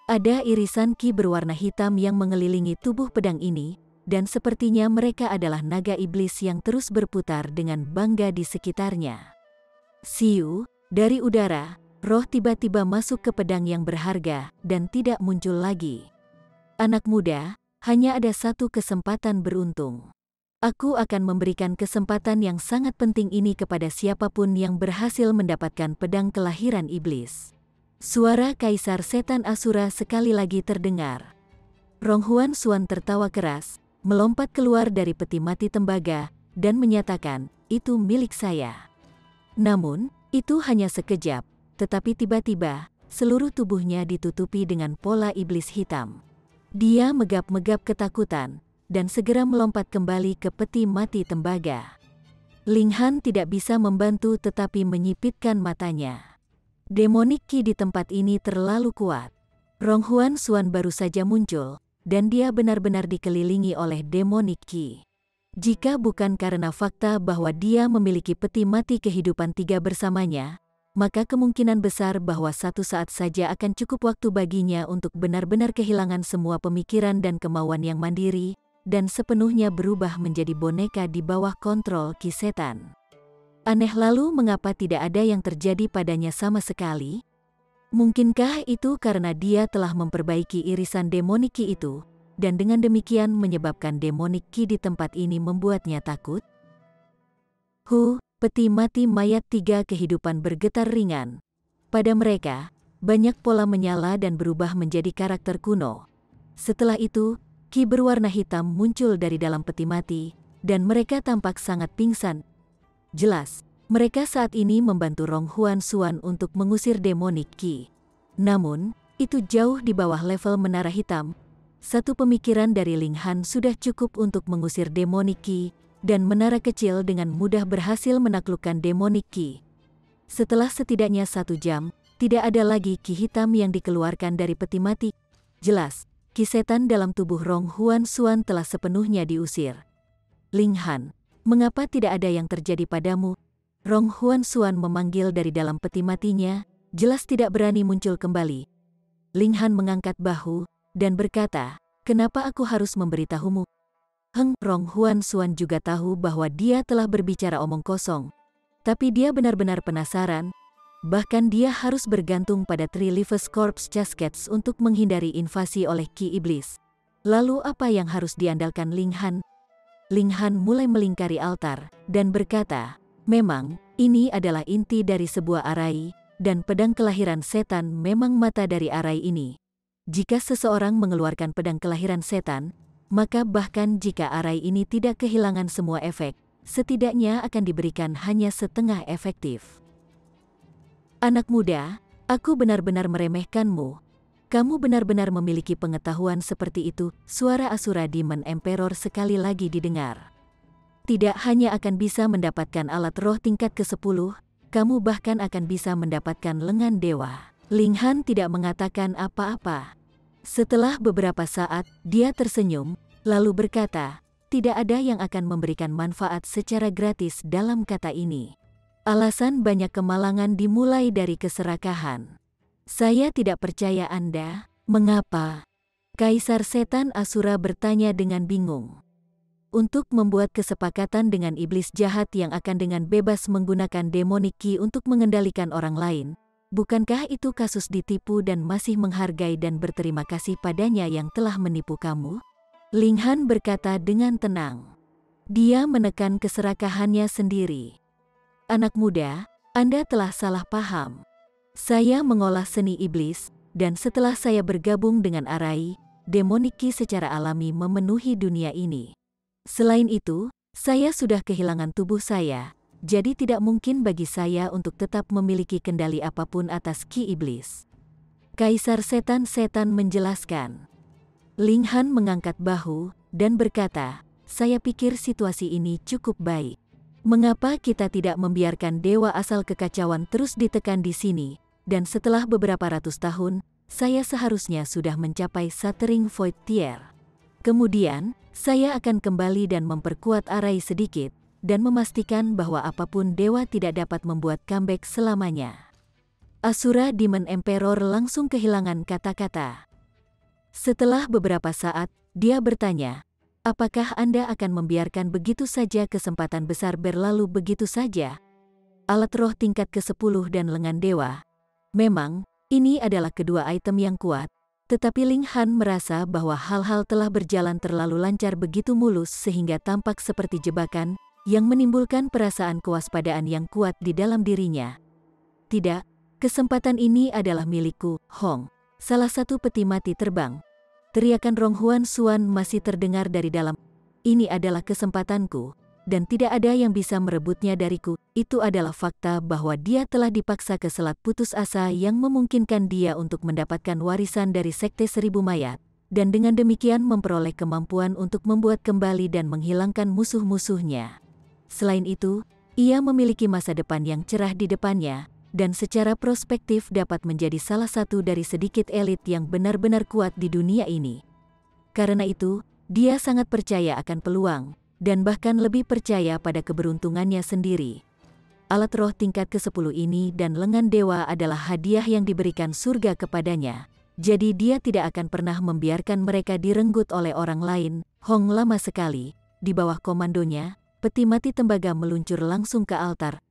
Ada irisan ki berwarna hitam yang mengelilingi tubuh pedang ini, dan sepertinya mereka adalah naga iblis yang terus berputar dengan bangga di sekitarnya. Siu, dari udara, roh tiba-tiba masuk ke pedang yang berharga dan tidak muncul lagi. Anak muda, hanya ada satu kesempatan beruntung. Aku akan memberikan kesempatan yang sangat penting ini kepada siapapun yang berhasil mendapatkan pedang kelahiran iblis. Suara Kaisar Setan Asura sekali lagi terdengar. Rong Huan Xuan tertawa keras, melompat keluar dari peti mati tembaga, dan menyatakan, itu milik saya. Namun, itu hanya sekejap, tetapi tiba-tiba, seluruh tubuhnya ditutupi dengan pola iblis hitam. Dia megap-megap ketakutan, dan segera melompat kembali ke peti mati tembaga. Ling Han tidak bisa membantu tetapi menyipitkan matanya. Demonic Key di tempat ini terlalu kuat. Rong Huan Xuan baru saja muncul, dan dia benar-benar dikelilingi oleh Demonic Key. Jika bukan karena fakta bahwa dia memiliki peti mati kehidupan 3 bersamanya, maka kemungkinan besar bahwa satu saat saja akan cukup waktu baginya untuk benar-benar kehilangan semua pemikiran dan kemauan yang mandiri, dan sepenuhnya berubah menjadi boneka di bawah kontrol Ki Setan. Aneh, lalu mengapa tidak ada yang terjadi padanya sama sekali? Mungkinkah itu karena dia telah memperbaiki irisan Demonic Key itu, dan dengan demikian menyebabkan Demonic Key di tempat ini membuatnya takut? Peti mati mayat 3 kehidupan bergetar ringan. Pada mereka, banyak pola menyala dan berubah menjadi karakter kuno. Setelah itu, ki berwarna hitam muncul dari dalam peti mati, dan mereka tampak sangat pingsan. Jelas, mereka saat ini membantu Rong Huan Xuan untuk mengusir Demonic Key. Namun, itu jauh di bawah level menara hitam. Satu pemikiran dari Ling Han sudah cukup untuk mengusir Demonic Key, dan menara kecil dengan mudah berhasil menaklukkan Demonic Key. Setelah setidaknya 1 jam, tidak ada lagi ki hitam yang dikeluarkan dari peti mati. Jelas, ki setan dalam tubuh Rong Huan Xuan telah sepenuhnya diusir. Ling Han, mengapa tidak ada yang terjadi padamu? Rong Huan Xuan memanggil dari dalam peti matinya, jelas tidak berani muncul kembali. Ling Han mengangkat bahu, dan berkata, kenapa aku harus memberitahumu? Rong Huan Xuan juga tahu bahwa dia telah berbicara omong kosong. Tapi dia benar-benar penasaran. Bahkan dia harus bergantung pada Three Leaves Corpse Caskets untuk menghindari invasi oleh Ki Iblis. Lalu apa yang harus diandalkan Ling Han? Ling Han mulai melingkari altar, dan berkata, memang, ini adalah inti dari sebuah arai, dan pedang kelahiran setan memang mata dari arai ini. Jika seseorang mengeluarkan pedang kelahiran setan, maka bahkan jika arai ini tidak kehilangan semua efek, setidaknya akan diberikan hanya setengah efektif. Anak muda, aku benar-benar meremehkanmu. Kamu benar-benar memiliki pengetahuan seperti itu, suara Asura Demon Emperor sekali lagi didengar. tidak hanya akan bisa mendapatkan alat roh tingkat ke-10, kamu bahkan akan bisa mendapatkan lengan dewa. Ling Han tidak mengatakan apa-apa. Setelah beberapa saat, dia tersenyum, lalu berkata, tidak ada yang akan memberikan manfaat secara gratis dalam kata ini. Alasan banyak kemalangan dimulai dari keserakahan. Saya tidak percaya Anda. Mengapa? Kaisar Setan Asura bertanya dengan bingung. Untuk membuat kesepakatan dengan iblis jahat yang akan dengan bebas menggunakan demonic key untuk mengendalikan orang lain, bukankah itu kasus ditipu dan masih menghargai dan berterima kasih padanya yang telah menipu kamu? Ling Han berkata dengan tenang. Dia menekan keserakahannya sendiri. Anak muda, Anda telah salah paham. Saya mengolah seni iblis, dan setelah saya bergabung dengan Arai, demonic key secara alami memenuhi dunia ini. Selain itu, saya sudah kehilangan tubuh saya, jadi tidak mungkin bagi saya untuk tetap memiliki kendali apapun atas ki iblis. Kaisar Setan-Setan menjelaskan. Ling Han mengangkat bahu dan berkata, saya pikir situasi ini cukup baik. Mengapa kita tidak membiarkan dewa asal kekacauan terus ditekan di sini, dan setelah beberapa ratus tahun, saya seharusnya sudah mencapai Shattering Void Tier. Kemudian, saya akan kembali dan memperkuat Arai sedikit, dan memastikan bahwa apapun dewa tidak dapat membuat comeback selamanya. Asura Demon Emperor langsung kehilangan kata-kata. Setelah beberapa saat, dia bertanya, apakah Anda akan membiarkan begitu saja kesempatan besar berlalu begitu saja? Alat roh tingkat ke-10 dan lengan dewa. Memang, ini adalah kedua item yang kuat, tetapi Ling Han merasa bahwa hal-hal telah berjalan terlalu lancar begitu mulus sehingga tampak seperti jebakan, yang menimbulkan perasaan kewaspadaan yang kuat di dalam dirinya. Tidak, kesempatan ini adalah milikku, Hong. Salah satu peti mati terbang. Teriakan Rong Huan Xuan masih terdengar dari dalam. Ini adalah kesempatanku, dan tidak ada yang bisa merebutnya dariku. Itu adalah fakta bahwa dia telah dipaksa ke selat putus asa yang memungkinkan dia untuk mendapatkan warisan dari Sekte Seribu Mayat, dan dengan demikian memperoleh kemampuan untuk membuat kembali dan menghilangkan musuh-musuhnya. Selain itu, ia memiliki masa depan yang cerah di depannya, dan secara prospektif dapat menjadi salah satu dari sedikit elit yang benar-benar kuat di dunia ini. Karena itu, dia sangat percaya akan peluang, dan bahkan lebih percaya pada keberuntungannya sendiri. Alat roh tingkat ke-10 ini dan lengan dewa adalah hadiah yang diberikan surga kepadanya, jadi dia tidak akan pernah membiarkan mereka direnggut oleh orang lain. Hong lama sekali, di bawah komandonya, peti mati tembaga meluncur langsung ke altar.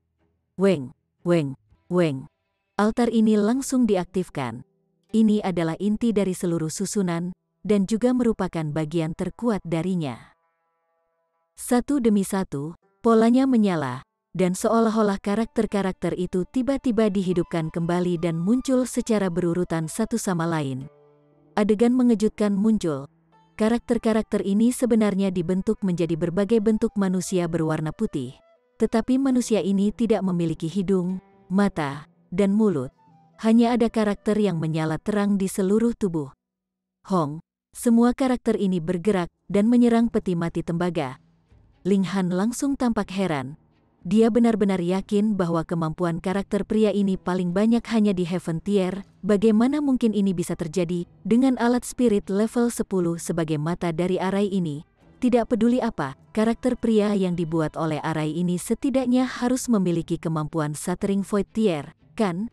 Weng, weng. Weng. Altar ini langsung diaktifkan. Ini adalah inti dari seluruh susunan, dan juga merupakan bagian terkuat darinya. Satu demi satu, polanya menyala, dan seolah-olah karakter-karakter itu tiba-tiba dihidupkan kembali dan muncul secara berurutan satu sama lain. Adegan mengejutkan muncul. Karakter-karakter ini sebenarnya dibentuk menjadi berbagai bentuk manusia berwarna putih. Tetapi manusia ini tidak memiliki hidung, mata, dan mulut. Hanya ada karakter yang menyala terang di seluruh tubuh. Hong, semua karakter ini bergerak dan menyerang peti mati tembaga. Ling Han langsung tampak heran. Dia benar-benar yakin bahwa kemampuan karakter pria ini paling banyak hanya di Heaven Tier. Bagaimana mungkin ini bisa terjadi dengan alat spirit level 10 sebagai mata dari Arai ini? Tidak peduli apa, karakter pria yang dibuat oleh Arai ini setidaknya harus memiliki kemampuan Shattering Void Tier, kan?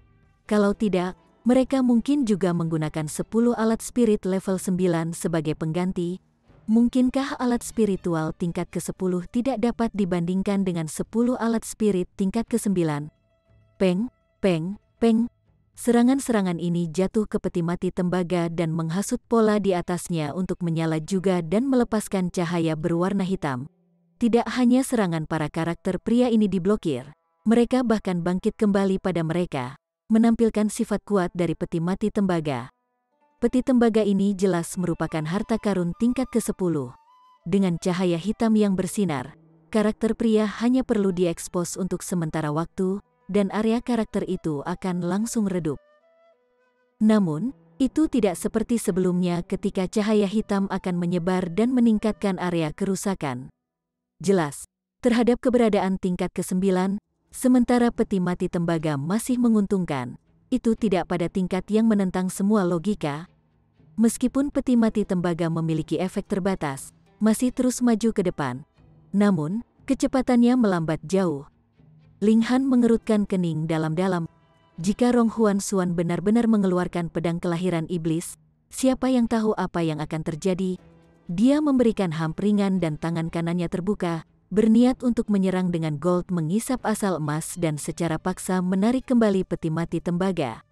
Kalau tidak, mereka mungkin juga menggunakan 10 alat spirit level 9 sebagai pengganti. Mungkinkah alat spiritual tingkat ke-10 tidak dapat dibandingkan dengan 10 alat spirit tingkat ke-9? Peng, peng, peng. Serangan-serangan ini jatuh ke peti mati tembaga dan menghasut pola di atasnya untuk menyala juga dan melepaskan cahaya berwarna hitam. Tidak hanya serangan para karakter pria ini diblokir, mereka bahkan bangkit kembali pada mereka, menampilkan sifat kuat dari peti mati tembaga. Peti tembaga ini jelas merupakan harta karun tingkat ke-10. Dengan cahaya hitam yang bersinar, karakter pria hanya perlu diekspos untuk sementara waktu, dan area karakter itu akan langsung redup. Namun, itu tidak seperti sebelumnya ketika cahaya hitam akan menyebar dan meningkatkan area kerusakan. Jelas, terhadap keberadaan tingkat ke-9, sementara peti mati tembaga masih menguntungkan. Itu tidak pada tingkat yang menentang semua logika. Meskipun peti mati tembaga memiliki efek terbatas, masih terus maju ke depan. Namun, kecepatannya melambat jauh. Ling Han mengerutkan kening dalam-dalam. Jika Rong Huan Xuan benar-benar mengeluarkan pedang kelahiran iblis, siapa yang tahu apa yang akan terjadi? Dia memberikan hamperingan dan tangan kanannya terbuka, berniat untuk menyerang dengan gold mengisap asal emas dan secara paksa menarik kembali peti mati tembaga.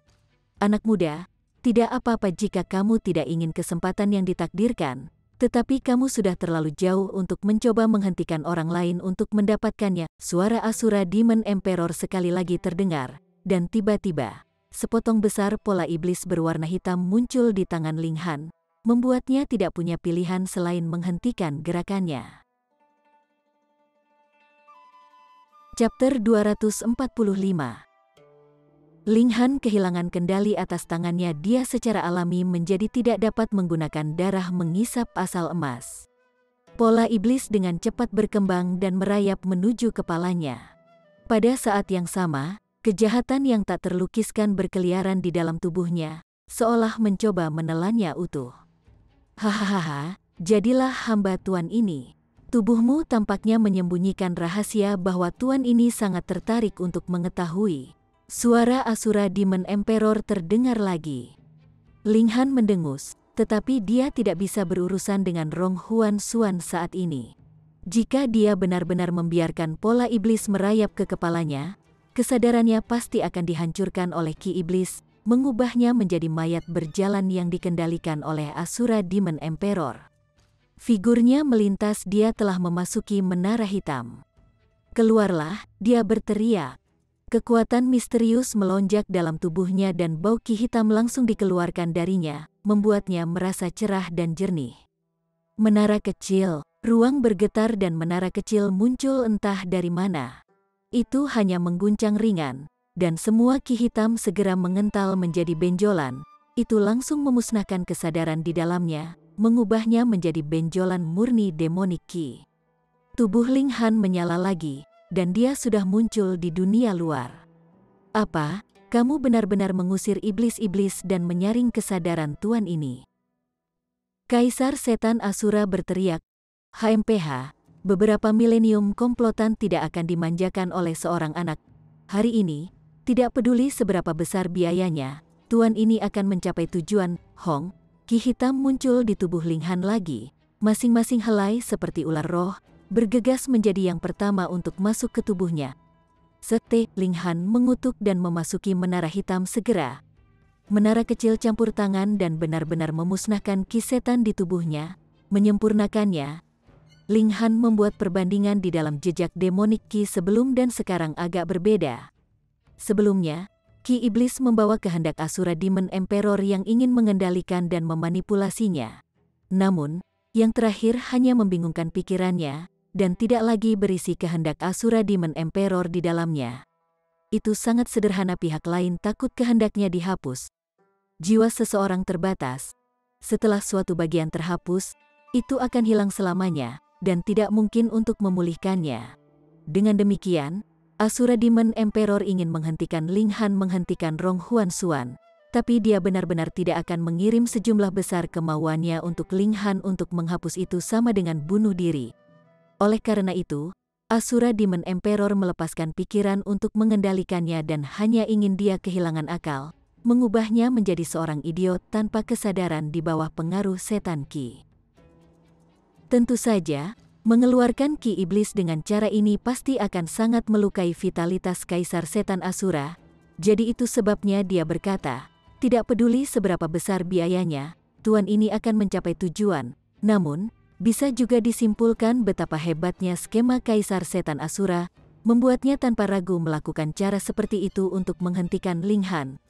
Anak muda, tidak apa-apa jika kamu tidak ingin kesempatan yang ditakdirkan, tetapi kamu sudah terlalu jauh untuk mencoba menghentikan orang lain untuk mendapatkannya. Suara Asura Demon Emperor sekali lagi terdengar, dan tiba-tiba, sepotong besar pola iblis berwarna hitam muncul di tangan Ling Han, membuatnya tidak punya pilihan selain menghentikan gerakannya. Chapter 245. Ling Han kehilangan kendali atas tangannya. Dia secara alami menjadi tidak dapat menggunakan darah mengisap asal emas. Pola iblis dengan cepat berkembang dan merayap menuju kepalanya. Pada saat yang sama, kejahatan yang tak terlukiskan berkeliaran di dalam tubuhnya, seolah mencoba menelannya utuh. Hahaha, jadilah hamba Tuan ini. Tubuhmu tampaknya menyembunyikan rahasia bahwa Tuan ini sangat tertarik untuk mengetahui. Suara Asura Demon Emperor terdengar lagi. Ling Han mendengus, tetapi dia tidak bisa berurusan dengan Rong Huan Xuan saat ini. Jika dia benar-benar membiarkan pola iblis merayap ke kepalanya, kesadarannya pasti akan dihancurkan oleh Ki Iblis, mengubahnya menjadi mayat berjalan yang dikendalikan oleh Asura Demon Emperor. Figurnya melintas. Dia telah memasuki menara hitam. Keluarlah, dia berteriak. Kekuatan misterius melonjak dalam tubuhnya dan bau ki hitam langsung dikeluarkan darinya, membuatnya merasa cerah dan jernih. Menara kecil, ruang bergetar dan menara kecil muncul entah dari mana. Itu hanya mengguncang ringan, dan semua ki hitam segera mengental menjadi benjolan. Itu langsung memusnahkan kesadaran di dalamnya, mengubahnya menjadi benjolan murni demonik ki. Tubuh Ling Han menyala lagi, dan dia sudah muncul di dunia luar. Apa? Kamu benar-benar mengusir iblis-iblis dan menyaring kesadaran Tuan ini? Kaisar Setan Asura berteriak. HMPH, beberapa milenium komplotan tidak akan dimanjakan oleh seorang anak. Hari ini, tidak peduli seberapa besar biayanya, Tuan ini akan mencapai tujuan. Hong, ki hitam muncul di tubuh Ling Han lagi. Masing-masing helai seperti ular roh, bergegas menjadi yang pertama untuk masuk ke tubuhnya. Sete, Ling Han mengutuk dan memasuki menara hitam segera. Menara kecil campur tangan dan benar-benar memusnahkan ki setan di tubuhnya, menyempurnakannya. Ling Han membuat perbandingan di dalam jejak demonik ki sebelum dan sekarang agak berbeda. Sebelumnya, Ki Iblis membawa kehendak Asura Demon Emperor yang ingin mengendalikan dan memanipulasinya. Namun, yang terakhir hanya membingungkan pikirannya, dan tidak lagi berisi kehendak Asura Demon Emperor di dalamnya. Itu sangat sederhana. Pihak lain takut kehendaknya dihapus. Jiwa seseorang terbatas. Setelah suatu bagian terhapus, itu akan hilang selamanya, dan tidak mungkin untuk memulihkannya. Dengan demikian, Asura Demon Emperor ingin menghentikan Ling Han, menghentikan Rong Huan Xuan, tapi dia benar-benar tidak akan mengirim sejumlah besar kemauannya untuk Ling Han. Untuk menghapus itu sama dengan bunuh diri. Oleh karena itu, Asura Demon Emperor melepaskan pikiran untuk mengendalikannya dan hanya ingin dia kehilangan akal, mengubahnya menjadi seorang idiot tanpa kesadaran di bawah pengaruh setan ki. Tentu saja, mengeluarkan ki iblis dengan cara ini pasti akan sangat melukai vitalitas Kaisar Setan Asura. Jadi itu sebabnya dia berkata, tidak peduli seberapa besar biayanya, Tuan ini akan mencapai tujuan. Namun, bisa juga disimpulkan betapa hebatnya skema Kaisar Setan Asura, membuatnya tanpa ragu melakukan cara seperti itu untuk menghentikan Ling Han.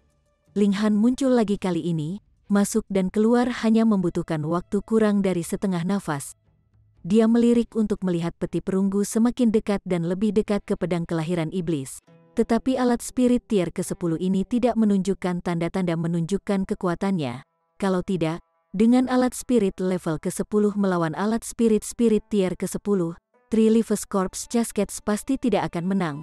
Ling Han muncul lagi kali ini, masuk dan keluar hanya membutuhkan waktu kurang dari setengah nafas. Dia melirik untuk melihat peti perunggu semakin dekat dan lebih dekat ke pedang kelahiran iblis. Tetapi alat spirit tier ke-10 ini tidak menunjukkan tanda-tanda menunjukkan kekuatannya. Kalau tidak, dengan alat spirit level ke-10 melawan alat spirit tier ke-10, Three Lives Corps Caskets pasti tidak akan menang.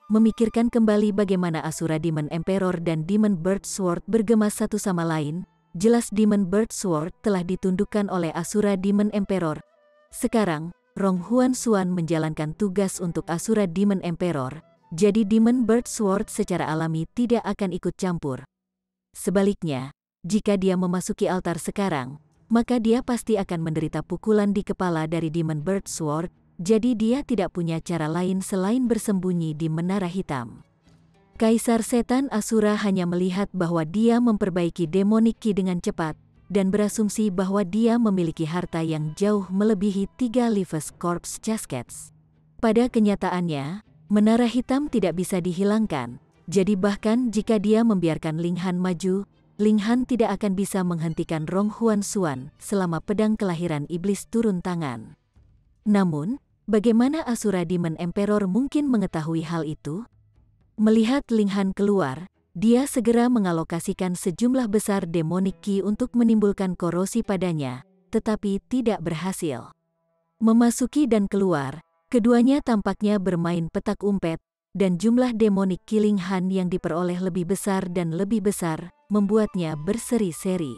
Memikirkan kembali bagaimana Asura Demon Emperor dan Demon Bird Sword bergema satu sama lain, jelas Demon Bird Sword telah ditundukkan oleh Asura Demon Emperor. Sekarang, Rong Huan Xuan menjalankan tugas untuk Asura Demon Emperor, jadi Demon Bird Sword secara alami tidak akan ikut campur. Sebaliknya, jika dia memasuki altar sekarang, maka dia pasti akan menderita pukulan di kepala dari Demon Bird Sword, jadi dia tidak punya cara lain selain bersembunyi di Menara Hitam. Kaisar Setan Asura hanya melihat bahwa dia memperbaiki Demonic Key dengan cepat, dan berasumsi bahwa dia memiliki harta yang jauh melebihi 3 Lives Corps Caskets. Pada kenyataannya, Menara Hitam tidak bisa dihilangkan, jadi bahkan jika dia membiarkan Ling Han maju, Ling Han tidak akan bisa menghentikan Rong Huan Xuan selama pedang kelahiran iblis turun tangan. Namun, bagaimana Asura Demon Emperor mungkin mengetahui hal itu? Melihat Ling Han keluar, dia segera mengalokasikan sejumlah besar Demonic Key untuk menimbulkan korosi padanya, tetapi tidak berhasil. Memasuki dan keluar, keduanya tampaknya bermain petak umpet, dan jumlah Demonic Key Ling Han yang diperoleh lebih besar dan lebih besar, membuatnya berseri-seri.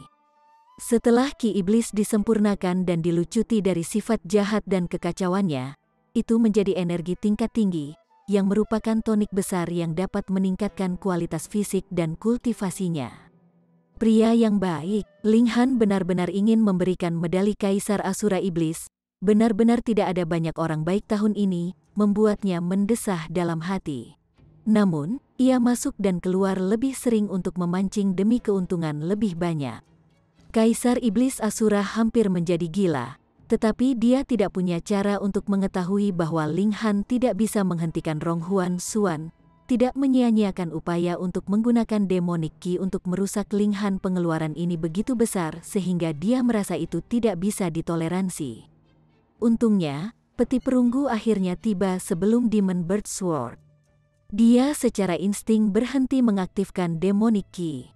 Setelah Ki Iblis disempurnakan dan dilucuti dari sifat jahat dan kekacauannya, itu menjadi energi tingkat tinggi, yang merupakan tonik besar yang dapat meningkatkan kualitas fisik dan kultivasinya. Pria yang baik, Ling Han benar-benar ingin memberikan medali Kaisar Asura Iblis, benar-benar tidak ada banyak orang baik tahun ini, membuatnya mendesah dalam hati. Namun, ia masuk dan keluar lebih sering untuk memancing demi keuntungan lebih banyak. Kaisar Iblis Asura hampir menjadi gila, tetapi dia tidak punya cara untuk mengetahui bahwa Ling Han tidak bisa menghentikan Rong Huan Xuan, tidak menyia-nyiakan upaya untuk menggunakan Demonic Key untuk merusak Ling Han. Pengeluaran ini begitu besar sehingga dia merasa itu tidak bisa ditoleransi. Untungnya, peti perunggu akhirnya tiba sebelum Demon Bird Sword. Dia secara insting berhenti mengaktifkan Demonic Key.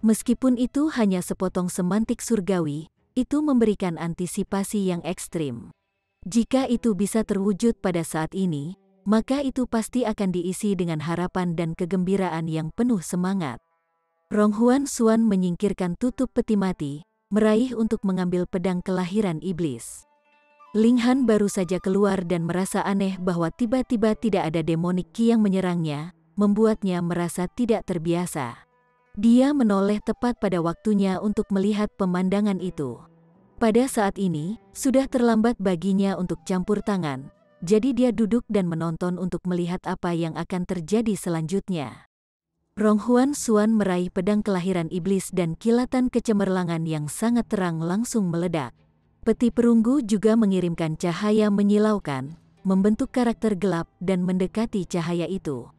Meskipun itu hanya sepotong semantik surgawi, itu memberikan antisipasi yang ekstrim. Jika itu bisa terwujud pada saat ini, maka itu pasti akan diisi dengan harapan dan kegembiraan yang penuh semangat. Rong Huan Xuan menyingkirkan tutup peti mati, meraih untuk mengambil pedang kelahiran iblis. Ling Han baru saja keluar dan merasa aneh bahwa tiba-tiba tidak ada Demonic Key yang menyerangnya, membuatnya merasa tidak terbiasa. Dia menoleh tepat pada waktunya untuk melihat pemandangan itu. Pada saat ini, sudah terlambat baginya untuk campur tangan, jadi dia duduk dan menonton untuk melihat apa yang akan terjadi selanjutnya. Rong Huan Xuan meraih pedang kelahiran iblis dan kilatan kecemerlangan yang sangat terang langsung meledak. Peti perunggu juga mengirimkan cahaya menyilaukan, membentuk karakter gelap dan mendekati cahaya itu.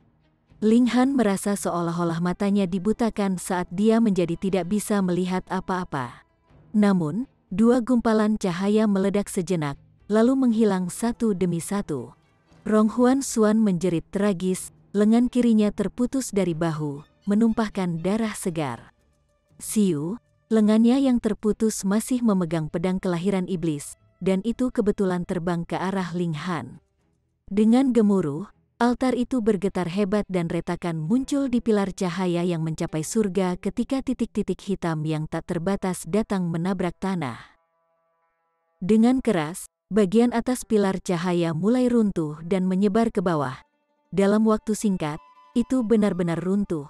Ling Han merasa seolah-olah matanya dibutakan saat dia menjadi tidak bisa melihat apa-apa. Namun, dua gumpalan cahaya meledak sejenak, lalu menghilang satu demi satu. Rong Huan Xuan menjerit tragis, lengan kirinya terputus dari bahu, menumpahkan darah segar. Siu, lengannya yang terputus masih memegang pedang kelahiran iblis, dan itu kebetulan terbang ke arah Ling Han. Dengan gemuruh, altar itu bergetar hebat dan retakan muncul di pilar cahaya yang mencapai surga ketika titik-titik hitam yang tak terbatas datang menabrak tanah. Dengan keras, bagian atas pilar cahaya mulai runtuh dan menyebar ke bawah. Dalam waktu singkat, itu benar-benar runtuh.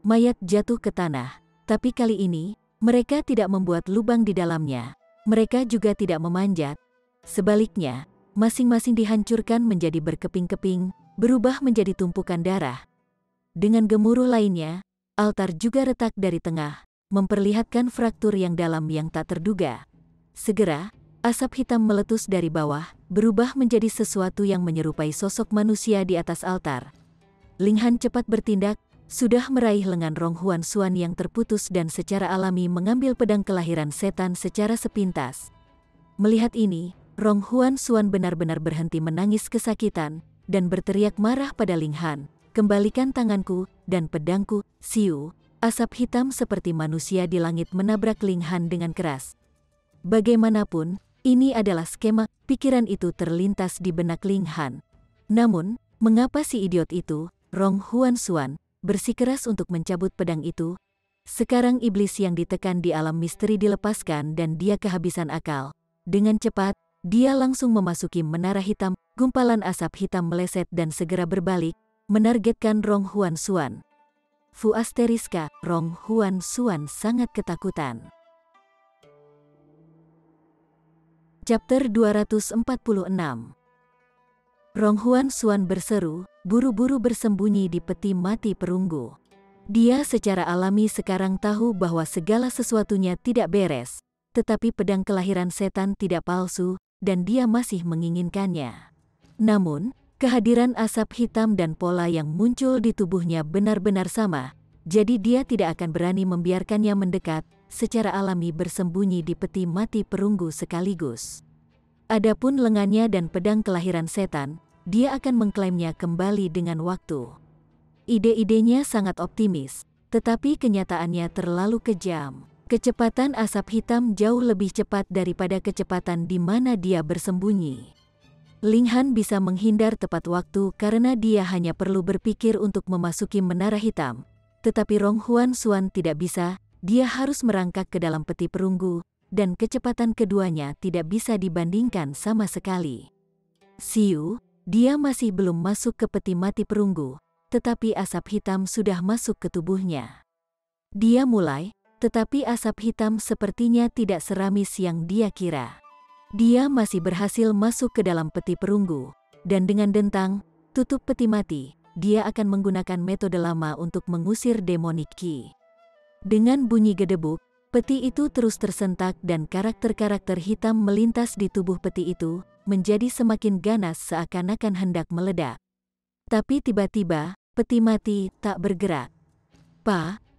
Mayat jatuh ke tanah, tapi kali ini, mereka tidak membuat lubang di dalamnya. Mereka juga tidak memanjat. Sebaliknya, masing-masing dihancurkan menjadi berkeping-keping, berubah menjadi tumpukan darah. Dengan gemuruh lainnya, altar juga retak dari tengah, memperlihatkan fraktur yang dalam yang tak terduga. Segera, asap hitam meletus dari bawah, berubah menjadi sesuatu yang menyerupai sosok manusia di atas altar. Ling Han cepat bertindak, sudah meraih lengan Rong Huan Xuan yang terputus dan secara alami mengambil pedang kelahiran setan secara sepintas. Melihat ini, Rong Huan Xuan benar-benar berhenti menangis kesakitan, dan berteriak marah pada Ling Han, "Kembalikan tanganku, dan pedangku." Siu, asap hitam seperti manusia di langit menabrak Ling Han dengan keras. Bagaimanapun, Ini adalah skema, pikiran itu terlintas di benak Ling Han. Namun, mengapa si idiot itu, Rong Huansuan, bersikeras untuk mencabut pedang itu? Sekarang iblis yang ditekan di alam misteri dilepaskan dan dia kehabisan akal. Dengan cepat, dia langsung memasuki menara hitam, gumpalan asap hitam meleset dan segera berbalik, menargetkan Rong Huansuan. Fu asteriska, Rong Huansuan sangat ketakutan. Chapter 246. Rong Huansuan berseru, buru-buru bersembunyi di peti mati perunggu. Dia secara alami sekarang tahu bahwa segala sesuatunya tidak beres, tetapi pedang kelahiran setan tidak palsu, dan dia masih menginginkannya. Namun, kehadiran asap hitam dan pola yang muncul di tubuhnya benar-benar sama, jadi dia tidak akan berani membiarkannya mendekat, secara alami bersembunyi di peti mati perunggu sekaligus. Adapun lengannya dan pedang kelahiran setan, dia akan mengklaimnya kembali dengan waktu. Ide-idenya sangat optimis, tetapi kenyataannya terlalu kejam. Kecepatan asap hitam jauh lebih cepat daripada kecepatan di mana dia bersembunyi. Ling Han bisa menghindar tepat waktu karena dia hanya perlu berpikir untuk memasuki menara hitam. Tetapi Rong Huansuan tidak bisa, dia harus merangkak ke dalam peti perunggu, dan kecepatan keduanya tidak bisa dibandingkan sama sekali. Siu, dia masih belum masuk ke peti mati perunggu, tetapi asap hitam sudah masuk ke tubuhnya. Dia mulai, tetapi asap hitam sepertinya tidak seramis yang dia kira. Dia masih berhasil masuk ke dalam peti perunggu, dan dengan dentang, tutup peti mati, dia akan menggunakan metode lama untuk mengusir demonic ki. Dengan bunyi gedebuk, peti itu terus tersentak dan karakter-karakter hitam melintas di tubuh peti itu, menjadi semakin ganas seakan-akan hendak meledak. Tapi tiba-tiba, peti mati tak bergerak.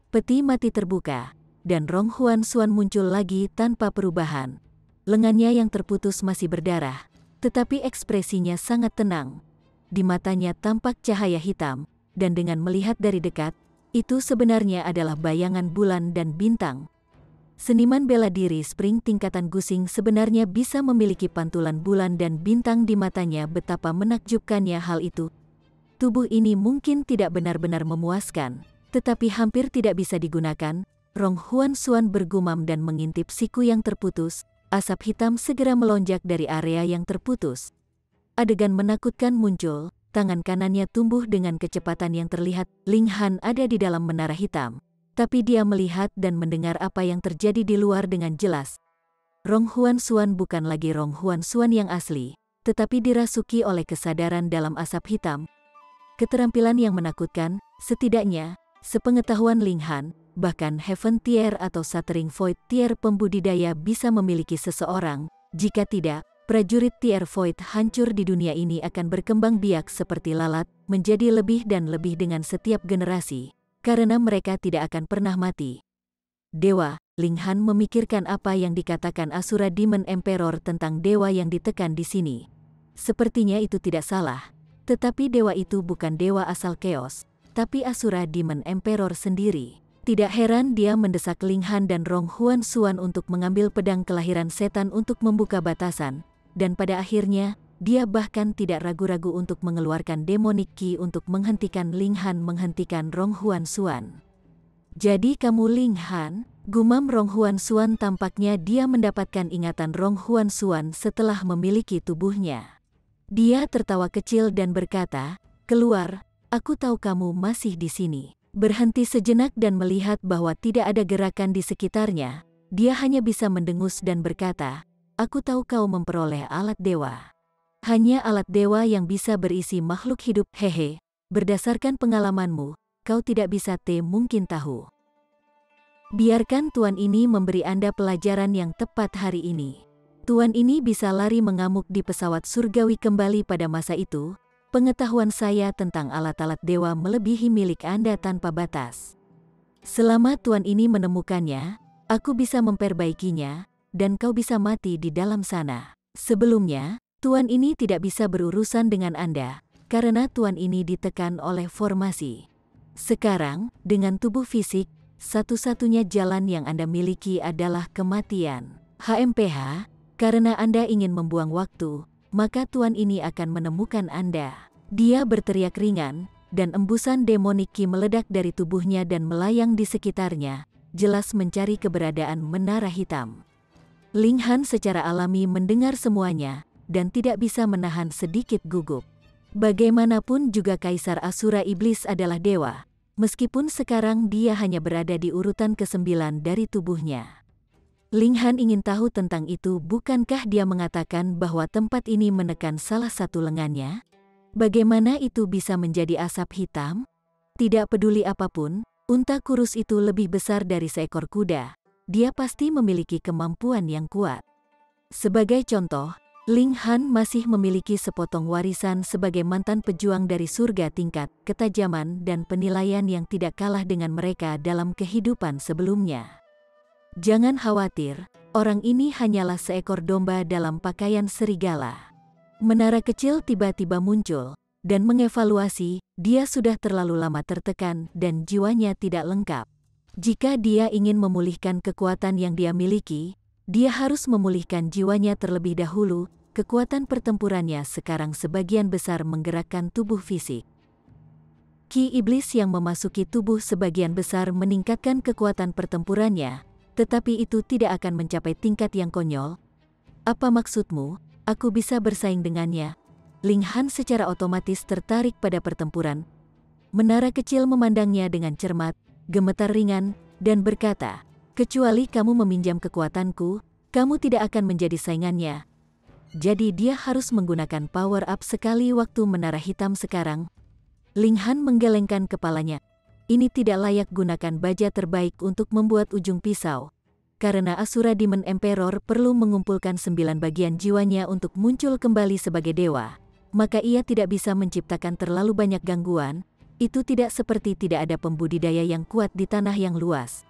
Peti mati terbuka, dan Rong Huansuan muncul lagi tanpa perubahan. Lengannya yang terputus masih berdarah, tetapi ekspresinya sangat tenang. Di matanya tampak cahaya hitam, dan dengan melihat dari dekat, itu sebenarnya adalah bayangan bulan dan bintang. Seniman bela diri Spring tingkatan Gusing sebenarnya bisa memiliki pantulan bulan dan bintang di matanya. Betapa menakjubkannya hal itu. Tubuh ini mungkin tidak benar-benar memuaskan, tetapi hampir tidak bisa digunakan. Rong Huansuan bergumam dan mengintip siku yang terputus. Asap hitam segera melonjak dari area yang terputus. Adegan menakutkan muncul, tangan kanannya tumbuh dengan kecepatan yang terlihat. Ling Han ada di dalam menara hitam. Tapi dia melihat dan mendengar apa yang terjadi di luar dengan jelas. Rong Huansuan bukan lagi Rong Huansuan yang asli, tetapi dirasuki oleh kesadaran dalam asap hitam. Keterampilan yang menakutkan, setidaknya, sepengetahuan Ling Han, bahkan Heaven Tier atau Shattering Void Tier pembudidaya bisa memiliki seseorang. Jika tidak, prajurit Tier Void hancur di dunia ini akan berkembang biak seperti lalat, menjadi lebih dan lebih dengan setiap generasi. Karena mereka tidak akan pernah mati. Dewa, Ling Han memikirkan apa yang dikatakan Asura Demon Emperor tentang dewa yang ditekan di sini. Sepertinya itu tidak salah, tetapi dewa itu bukan dewa asal chaos, tapi Asura Demon Emperor sendiri. Tidak heran dia mendesak Ling Han dan Rong Huansuan untuk mengambil pedang kelahiran setan untuk membuka batasan, dan pada akhirnya, dia bahkan tidak ragu-ragu untuk mengeluarkan demonic ki untuk menghentikan Ling Han menghentikan Rong Huansuan. Jadi kamu Ling Han? Gumam Rong Huansuan. Tampaknya dia mendapatkan ingatan Rong Huansuan setelah memiliki tubuhnya. Dia tertawa kecil dan berkata, keluar, aku tahu kamu masih di sini. Berhenti sejenak dan melihat bahwa tidak ada gerakan di sekitarnya, dia hanya bisa mendengus dan berkata, aku tahu kau memperoleh alat dewa. Hanya alat dewa yang bisa berisi makhluk hidup. Hehe, berdasarkan pengalamanmu, kau tidak bisa mungkin tahu. Biarkan Tuan ini memberi Anda pelajaran yang tepat hari ini. Tuan ini bisa lari mengamuk di pesawat surgawi kembali pada masa itu. Pengetahuan saya tentang alat-alat dewa melebihi milik Anda tanpa batas. Selama Tuan ini menemukannya, aku bisa memperbaikinya, dan kau bisa mati di dalam sana. Sebelumnya, Tuan ini tidak bisa berurusan dengan Anda, karena Tuan ini ditekan oleh formasi. Sekarang, dengan tubuh fisik, satu-satunya jalan yang Anda miliki adalah kematian. HMPH, Karena Anda ingin membuang waktu, maka Tuan ini akan menemukan Anda. Dia berteriak ringan, dan embusan demonik Qi meledak dari tubuhnya dan melayang di sekitarnya, jelas mencari keberadaan menara hitam. Ling Han secara alami mendengar semuanya, dan tidak bisa menahan sedikit gugup. Bagaimanapun juga Kaisar Asura Iblis adalah dewa, meskipun sekarang dia hanya berada di urutan ke-9 dari tubuhnya. Ling Han ingin tahu tentang itu. Bukankah dia mengatakan bahwa tempat ini menekan salah satu lengannya? Bagaimana itu bisa menjadi asap hitam? Tidak peduli apapun, unta kurus itu lebih besar dari seekor kuda. Dia pasti memiliki kemampuan yang kuat. Sebagai contoh, Ling Han masih memiliki sepotong warisan sebagai mantan pejuang dari surga tingkat ketajaman dan penilaian yang tidak kalah dengan mereka dalam kehidupan sebelumnya. Jangan khawatir, orang ini hanyalah seekor domba dalam pakaian serigala. Menara kecil tiba-tiba muncul, dan mengevaluasi, dia sudah terlalu lama tertekan dan jiwanya tidak lengkap. Jika dia ingin memulihkan kekuatan yang dia miliki, dia harus memulihkan jiwanya terlebih dahulu. Kekuatan pertempurannya sekarang sebagian besar menggerakkan tubuh fisik. Qi iblis yang memasuki tubuh sebagian besar meningkatkan kekuatan pertempurannya, tetapi itu tidak akan mencapai tingkat yang konyol. Apa maksudmu? Aku bisa bersaing dengannya? Ling Han secara otomatis tertarik pada pertempuran. Menara kecil memandangnya dengan cermat, gemetar ringan, dan berkata, kecuali kamu meminjam kekuatanku, kamu tidak akan menjadi saingannya. Jadi dia harus menggunakan power up sekali waktu menara hitam sekarang. Ling Han menggelengkan kepalanya. Ini tidak layak gunakan baja terbaik untuk membuat ujung pisau. Karena Asura Demon Emperor perlu mengumpulkan 9 bagian jiwanya untuk muncul kembali sebagai dewa, maka ia tidak bisa menciptakan terlalu banyak gangguan. Itu tidak seperti tidak ada pembudidaya yang kuat di tanah yang luas.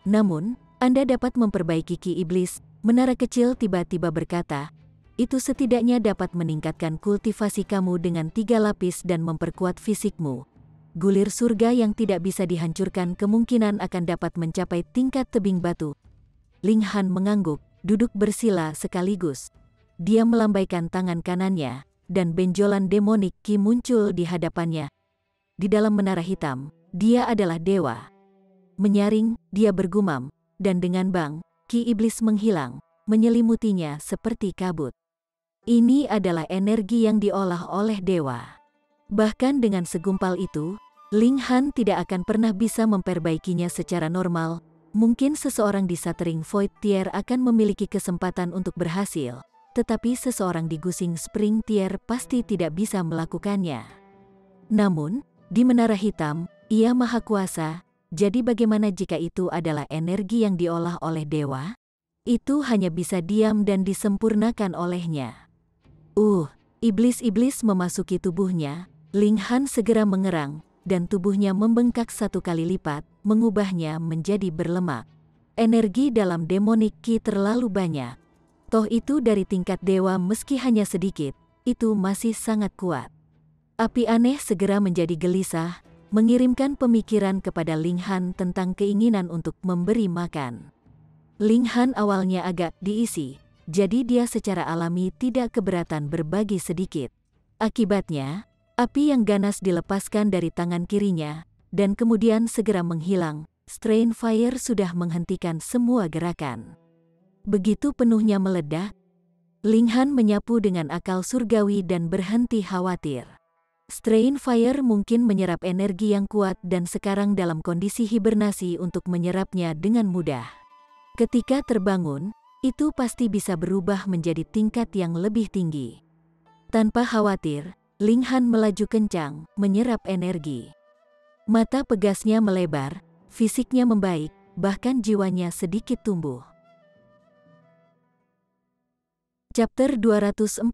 Namun, Anda dapat memperbaiki Qi iblis. Menara kecil tiba-tiba berkata, itu setidaknya dapat meningkatkan kultivasi kamu dengan 3 lapis dan memperkuat fisikmu. Gulir surga yang tidak bisa dihancurkan kemungkinan akan dapat mencapai tingkat tebing batu. Ling Han mengangguk, duduk bersila sekaligus. Dia melambaikan tangan kanannya, dan benjolan demonik Qi muncul di hadapannya. Di dalam menara hitam, dia adalah dewa. Menyaring, dia bergumam, dan dengan bang, Qi iblis menghilang, menyelimutinya seperti kabut. Ini adalah energi yang diolah oleh dewa. Bahkan dengan segumpal itu, Ling Han tidak akan pernah bisa memperbaikinya secara normal. Mungkin seseorang di Shattering Void Tier akan memiliki kesempatan untuk berhasil, tetapi seseorang di Gusing Spring Tier pasti tidak bisa melakukannya. Namun, di Menara Hitam, ia maha kuasa, jadi bagaimana jika itu adalah energi yang diolah oleh dewa? Itu hanya bisa diam dan disempurnakan olehnya. Iblis-iblis memasuki tubuhnya. Ling Han segera mengerang, dan tubuhnya membengkak 1 kali lipat, mengubahnya menjadi berlemak. Energi dalam demonik Qi terlalu banyak. Toh itu dari tingkat dewa meski hanya sedikit, itu masih sangat kuat. Api aneh segera menjadi gelisah, mengirimkan pemikiran kepada Ling Han tentang keinginan untuk memberi makan. Ling Han awalnya agak diisi, jadi dia secara alami tidak keberatan berbagi sedikit. Akibatnya, api yang ganas dilepaskan dari tangan kirinya, dan kemudian segera menghilang. Strain Fire sudah menghentikan semua gerakan. Begitu penuhnya meledak, Ling Han menyapu dengan akal surgawi dan berhenti khawatir. Strain Fire mungkin menyerap energi yang kuat dan sekarang dalam kondisi hibernasi untuk menyerapnya dengan mudah. Ketika terbangun, itu pasti bisa berubah menjadi tingkat yang lebih tinggi. Tanpa khawatir, Ling Han melaju kencang, menyerap energi. Mata pegasnya melebar, fisiknya membaik, bahkan jiwanya sedikit tumbuh. Chapter 247.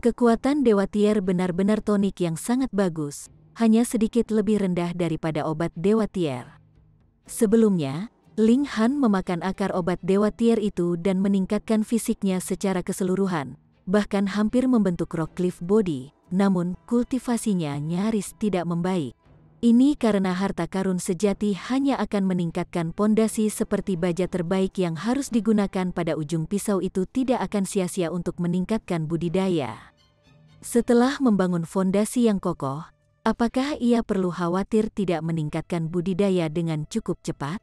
Kekuatan Dewa Tier benar-benar tonik yang sangat bagus, hanya sedikit lebih rendah daripada obat Dewa Tier. Sebelumnya, Ling Han memakan akar obat Dewa Tier itu dan meningkatkan fisiknya secara keseluruhan, bahkan hampir membentuk Rockcliffe Body, namun kultivasinya nyaris tidak membaik. Ini karena harta karun sejati hanya akan meningkatkan pondasi seperti baja terbaik yang harus digunakan pada ujung pisau itu tidak akan sia-sia untuk meningkatkan budidaya. Setelah membangun fondasi yang kokoh, apakah ia perlu khawatir tidak meningkatkan budidaya dengan cukup cepat?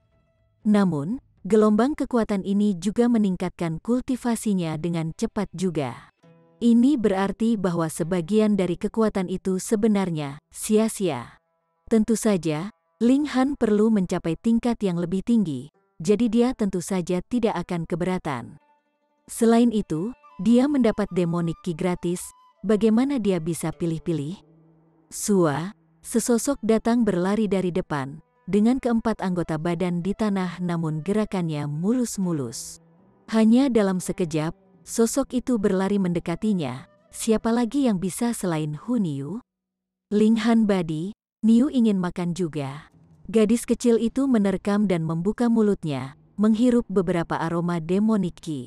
Namun, gelombang kekuatan ini juga meningkatkan kultivasinya dengan cepat juga. Ini berarti bahwa sebagian dari kekuatan itu sebenarnya sia-sia. Tentu saja, Ling Han perlu mencapai tingkat yang lebih tinggi, jadi dia tentu saja tidak akan keberatan. Selain itu, dia mendapat demonic key gratis, bagaimana dia bisa pilih-pilih? Sua, sesosok datang berlari dari depan, dengan keempat anggota badan di tanah namun gerakannya mulus-mulus. Hanya dalam sekejap, sosok itu berlari mendekatinya. Siapa lagi yang bisa selain Hu Niu? Ling Han Badi, Niu ingin makan juga. Gadis kecil itu menerkam dan membuka mulutnya, menghirup beberapa aroma demonic ki.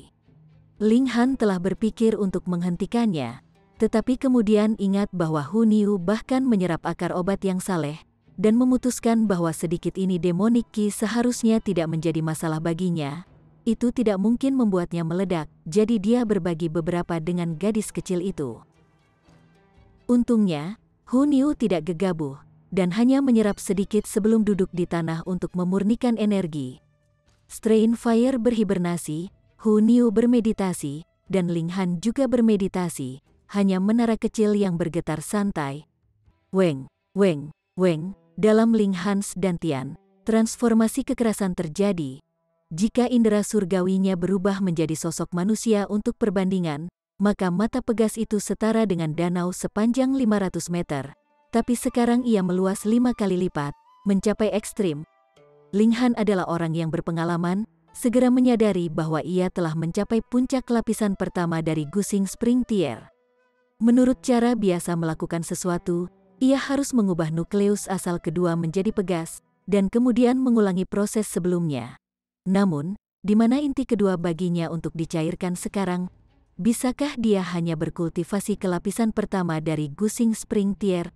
Ling Han telah berpikir untuk menghentikannya, tetapi kemudian ingat bahwa Hu Niu bahkan menyerap akar obat yang saleh, dan memutuskan bahwa sedikit ini demonic ki seharusnya tidak menjadi masalah baginya. Itu tidak mungkin membuatnya meledak, jadi dia berbagi beberapa dengan gadis kecil itu. Untungnya, Hu Niu tidak gegabah, dan hanya menyerap sedikit sebelum duduk di tanah untuk memurnikan energi. Strain Fire berhibernasi, Hu Niu bermeditasi, dan Ling Han juga bermeditasi, hanya menara kecil yang bergetar santai. Weng, weng, weng, dalam Ling Hans dan Tian, transformasi kekerasan terjadi. Jika indera surgawinya berubah menjadi sosok manusia untuk perbandingan, maka mata pegas itu setara dengan danau sepanjang 500 meter. Tapi sekarang ia meluas 5 kali lipat, mencapai ekstrim. Ling Han adalah orang yang berpengalaman, segera menyadari bahwa ia telah mencapai puncak lapisan pertama dari Gusing Spring Tier. Menurut cara biasa melakukan sesuatu, ia harus mengubah nukleus asal kedua menjadi pegas, dan kemudian mengulangi proses sebelumnya. Namun, di mana inti kedua baginya untuk dicairkan sekarang? Bisakah dia hanya berkultivasi ke lapisan pertama dari Gusing Spring Tier?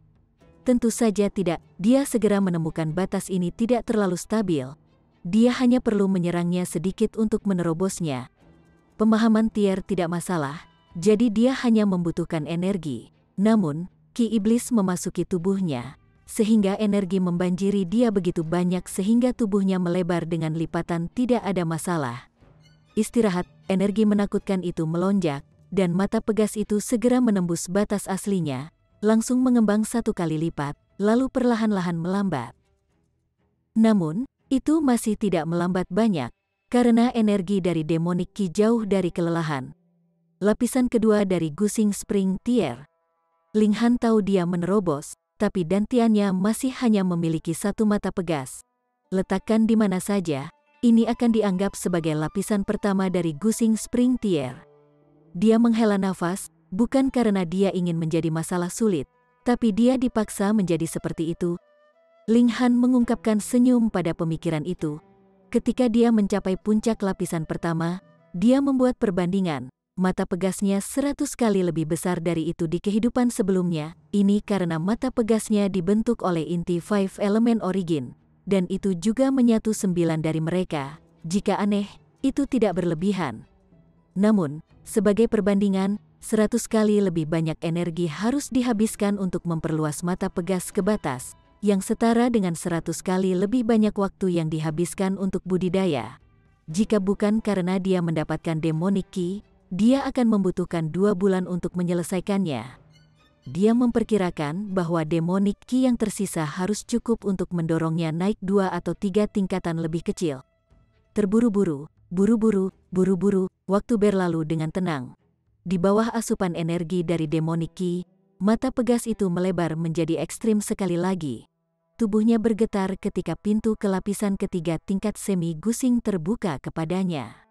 Tentu saja tidak, dia segera menemukan batas ini tidak terlalu stabil. Dia hanya perlu menyerangnya sedikit untuk menerobosnya. Pemahaman Tier tidak masalah, jadi dia hanya membutuhkan energi. Namun, ki iblis memasuki tubuhnya, sehingga energi membanjiri dia begitu banyak sehingga tubuhnya melebar dengan lipatan tidak ada masalah. Istirahat, energi menakutkan itu melonjak, dan mata pegas itu segera menembus batas aslinya, langsung mengembang 1 kali lipat, lalu perlahan-lahan melambat. Namun, itu masih tidak melambat banyak, karena energi dari demonic ki jauh dari kelelahan. Lapisan kedua dari Gusing Spring Tier. Ling Han tahu dia menerobos, tapi dantiannya masih hanya memiliki 1 mata pegas. Letakkan di mana saja, ini akan dianggap sebagai lapisan pertama dari Gusing Spring Tier. Dia menghela nafas, bukan karena dia ingin menjadi masalah sulit, tapi dia dipaksa menjadi seperti itu. Ling Han mengungkapkan senyum pada pemikiran itu. Ketika dia mencapai puncak lapisan pertama, dia membuat perbandingan. Mata pegasnya 100 kali lebih besar dari itu di kehidupan sebelumnya. Ini karena mata pegasnya dibentuk oleh inti Five Element Origin, dan itu juga menyatu 9 dari mereka. Jika aneh, itu tidak berlebihan. Namun, sebagai perbandingan, 100 kali lebih banyak energi harus dihabiskan untuk memperluas mata pegas ke batas, yang setara dengan 100 kali lebih banyak waktu yang dihabiskan untuk budidaya. Jika bukan karena dia mendapatkan demonic ki, dia akan membutuhkan 2 bulan untuk menyelesaikannya. Dia memperkirakan bahwa demonic ki yang tersisa harus cukup untuk mendorongnya naik 2 atau 3 tingkatan lebih kecil. Terburu-buru, buru-buru, buru-buru, waktu berlalu dengan tenang. Di bawah asupan energi dari demonic ki, mata pegas itu melebar menjadi ekstrim sekali lagi. Tubuhnya bergetar ketika pintu ke lapisan ketiga tingkat semi Gusing terbuka kepadanya.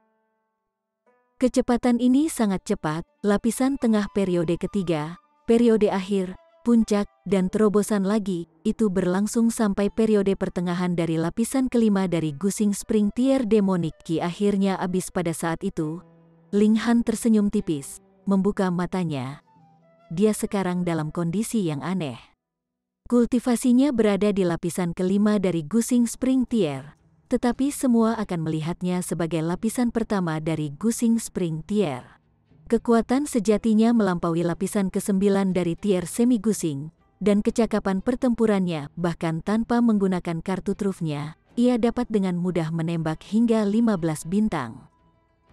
Kecepatan ini sangat cepat, lapisan tengah periode ketiga, periode akhir, puncak, dan terobosan lagi, itu berlangsung sampai periode pertengahan dari lapisan kelima dari Gusing Spring Tier demonic ki akhirnya habis pada saat itu. Ling Han tersenyum tipis, membuka matanya. Dia sekarang dalam kondisi yang aneh. Kultivasinya berada di lapisan kelima dari Gusing Spring Tier, tetapi semua akan melihatnya sebagai lapisan pertama dari Gusing Spring Tier. Kekuatan sejatinya melampaui lapisan ke-9 dari tier semi-gusing, dan kecakapan pertempurannya bahkan tanpa menggunakan kartu trufnya, ia dapat dengan mudah menembak hingga 15 bintang.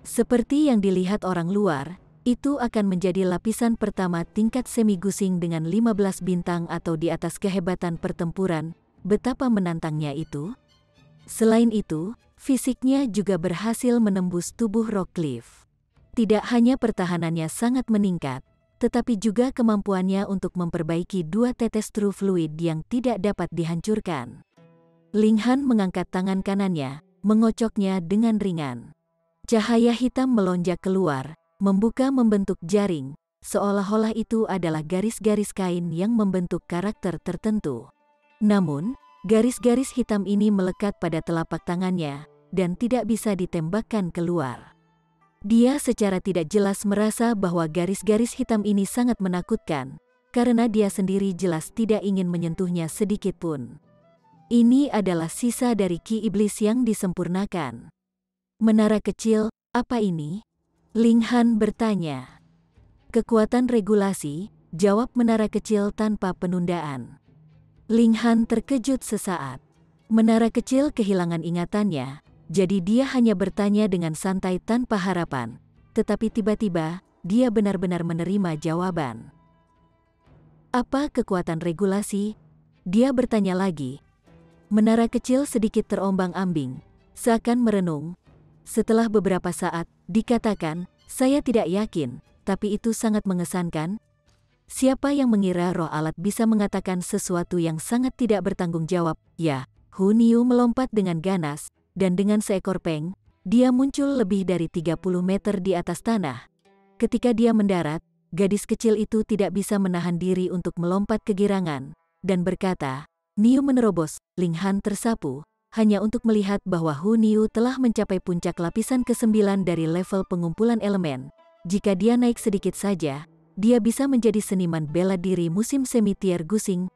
Seperti yang dilihat orang luar, itu akan menjadi lapisan pertama tingkat semi-gusing dengan 15 bintang atau di atas kehebatan pertempuran, betapa menantangnya itu. Selain itu, fisiknya juga berhasil menembus tubuh Rockcliffe. Tidak hanya pertahanannya sangat meningkat, tetapi juga kemampuannya untuk memperbaiki 2 tetes true fluid yang tidak dapat dihancurkan. Ling Han mengangkat tangan kanannya, mengocoknya dengan ringan. Cahaya hitam melonjak keluar, membentuk jaring, seolah-olah itu adalah garis-garis kain yang membentuk karakter tertentu. Namun, garis-garis hitam ini melekat pada telapak tangannya, dan tidak bisa ditembakkan keluar. Dia secara tidak jelas merasa bahwa garis-garis hitam ini sangat menakutkan, karena dia sendiri jelas tidak ingin menyentuhnya sedikit pun. Ini adalah sisa dari Ki Iblis yang disempurnakan. Menara kecil, apa ini? Ling Han bertanya. Kekuatan regulasi, jawab menara kecil tanpa penundaan. Ling Han terkejut sesaat. Menara kecil kehilangan ingatannya. Jadi dia hanya bertanya dengan santai tanpa harapan, tetapi tiba-tiba, dia benar-benar menerima jawaban. Apa kekuatan regulasi? Dia bertanya lagi. Menara kecil sedikit terombang-ambing, seakan merenung. Setelah beberapa saat, dikatakan, saya tidak yakin, tapi itu sangat mengesankan. Siapa yang mengira roh alat bisa mengatakan sesuatu yang sangat tidak bertanggung jawab? Ya, Hu Niu melompat dengan ganas. Dan dengan seekor peng, dia muncul lebih dari 30 meter di atas tanah. Ketika dia mendarat, gadis kecil itu tidak bisa menahan diri untuk melompat kegirangan, dan berkata, Niu menerobos. Ling Han tersapu, hanya untuk melihat bahwa Hu Niu telah mencapai puncak lapisan ke-9 dari level pengumpulan elemen. Jika dia naik sedikit saja, dia bisa menjadi seniman bela diri musim semi-tier gusing.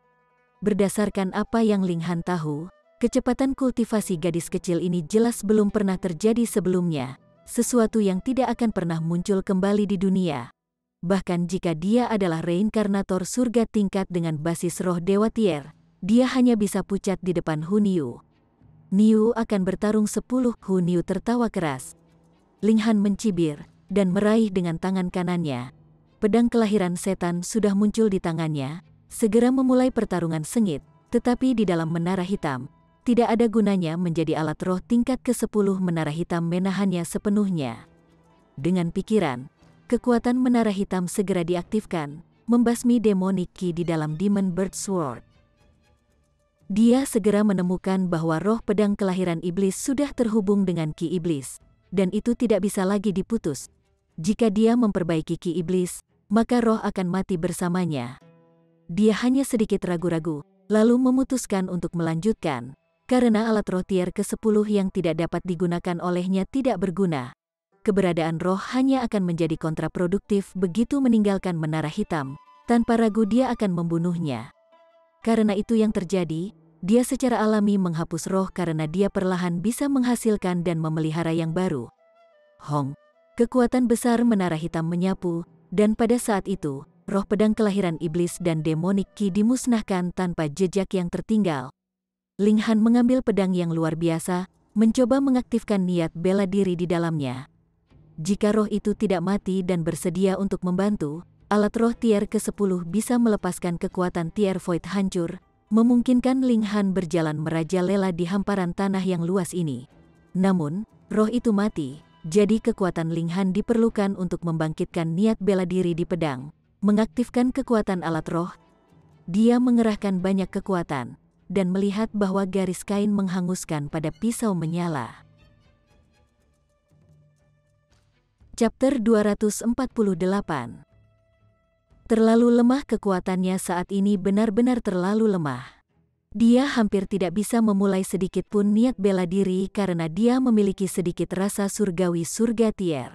Berdasarkan apa yang Ling Han tahu, kecepatan kultivasi gadis kecil ini jelas belum pernah terjadi sebelumnya, sesuatu yang tidak akan pernah muncul kembali di dunia. Bahkan jika dia adalah reinkarnator surga tingkat dengan basis roh Dewa Tier, dia hanya bisa pucat di depan Hu Niu. Niu akan bertarung 10, Hu Niu tertawa keras. Ling Han mencibir, dan meraih dengan tangan kanannya. Pedang kelahiran setan sudah muncul di tangannya, segera memulai pertarungan sengit, tetapi di dalam menara hitam, tidak ada gunanya menjadi alat roh tingkat ke-10 menara hitam menahannya sepenuhnya. Dengan pikiran, kekuatan menara hitam segera diaktifkan, membasmi demonic ki di dalam Demon Bird Sword. Dia segera menemukan bahwa roh pedang kelahiran iblis sudah terhubung dengan ki iblis, dan itu tidak bisa lagi diputus. Jika dia memperbaiki ki iblis, maka roh akan mati bersamanya. Dia hanya sedikit ragu-ragu, lalu memutuskan untuk melanjutkan. Karena alat roh tier ke-10 yang tidak dapat digunakan olehnya tidak berguna. Keberadaan roh hanya akan menjadi kontraproduktif begitu meninggalkan menara hitam, tanpa ragu dia akan membunuhnya. Karena itu yang terjadi, dia secara alami menghapus roh karena dia perlahan bisa menghasilkan dan memelihara yang baru. Hong, kekuatan besar menara hitam menyapu, dan pada saat itu, roh pedang kelahiran iblis dan demonic ki dimusnahkan tanpa jejak yang tertinggal. Ling Han mengambil pedang yang luar biasa, mencoba mengaktifkan niat bela diri di dalamnya. Jika roh itu tidak mati dan bersedia untuk membantu, alat roh tier ke-10 bisa melepaskan kekuatan tier void hancur, memungkinkan Ling Han berjalan merajalela di hamparan tanah yang luas ini. Namun, roh itu mati, jadi kekuatan Ling Han diperlukan untuk membangkitkan niat bela diri di pedang, mengaktifkan kekuatan alat roh. Dia mengerahkan banyak kekuatan, dan melihat bahwa garis kain menghanguskan pada pisau menyala. Chapter 248. Terlalu lemah kekuatannya saat ini, benar-benar terlalu lemah. Dia hampir tidak bisa memulai sedikit pun niat bela diri karena dia memiliki sedikit rasa surgawi surga tier.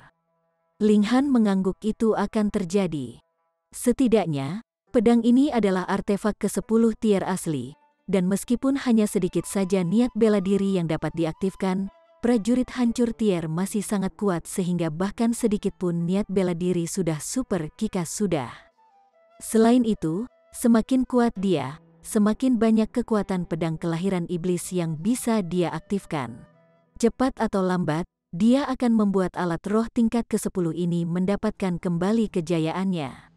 Ling Han mengangguk itu akan terjadi. Setidaknya, Pedang ini adalah artefak ke-10 tier asli, dan meskipun hanya sedikit saja niat bela diri yang dapat diaktifkan, prajurit hancur tier masih sangat kuat sehingga bahkan sedikit pun niat bela diri sudah super kikas sudah. Selain itu, semakin kuat dia, semakin banyak kekuatan pedang kelahiran iblis yang bisa dia aktifkan. Cepat atau lambat, dia akan membuat alat roh tingkat ke-10 ini mendapatkan kembali kejayaannya.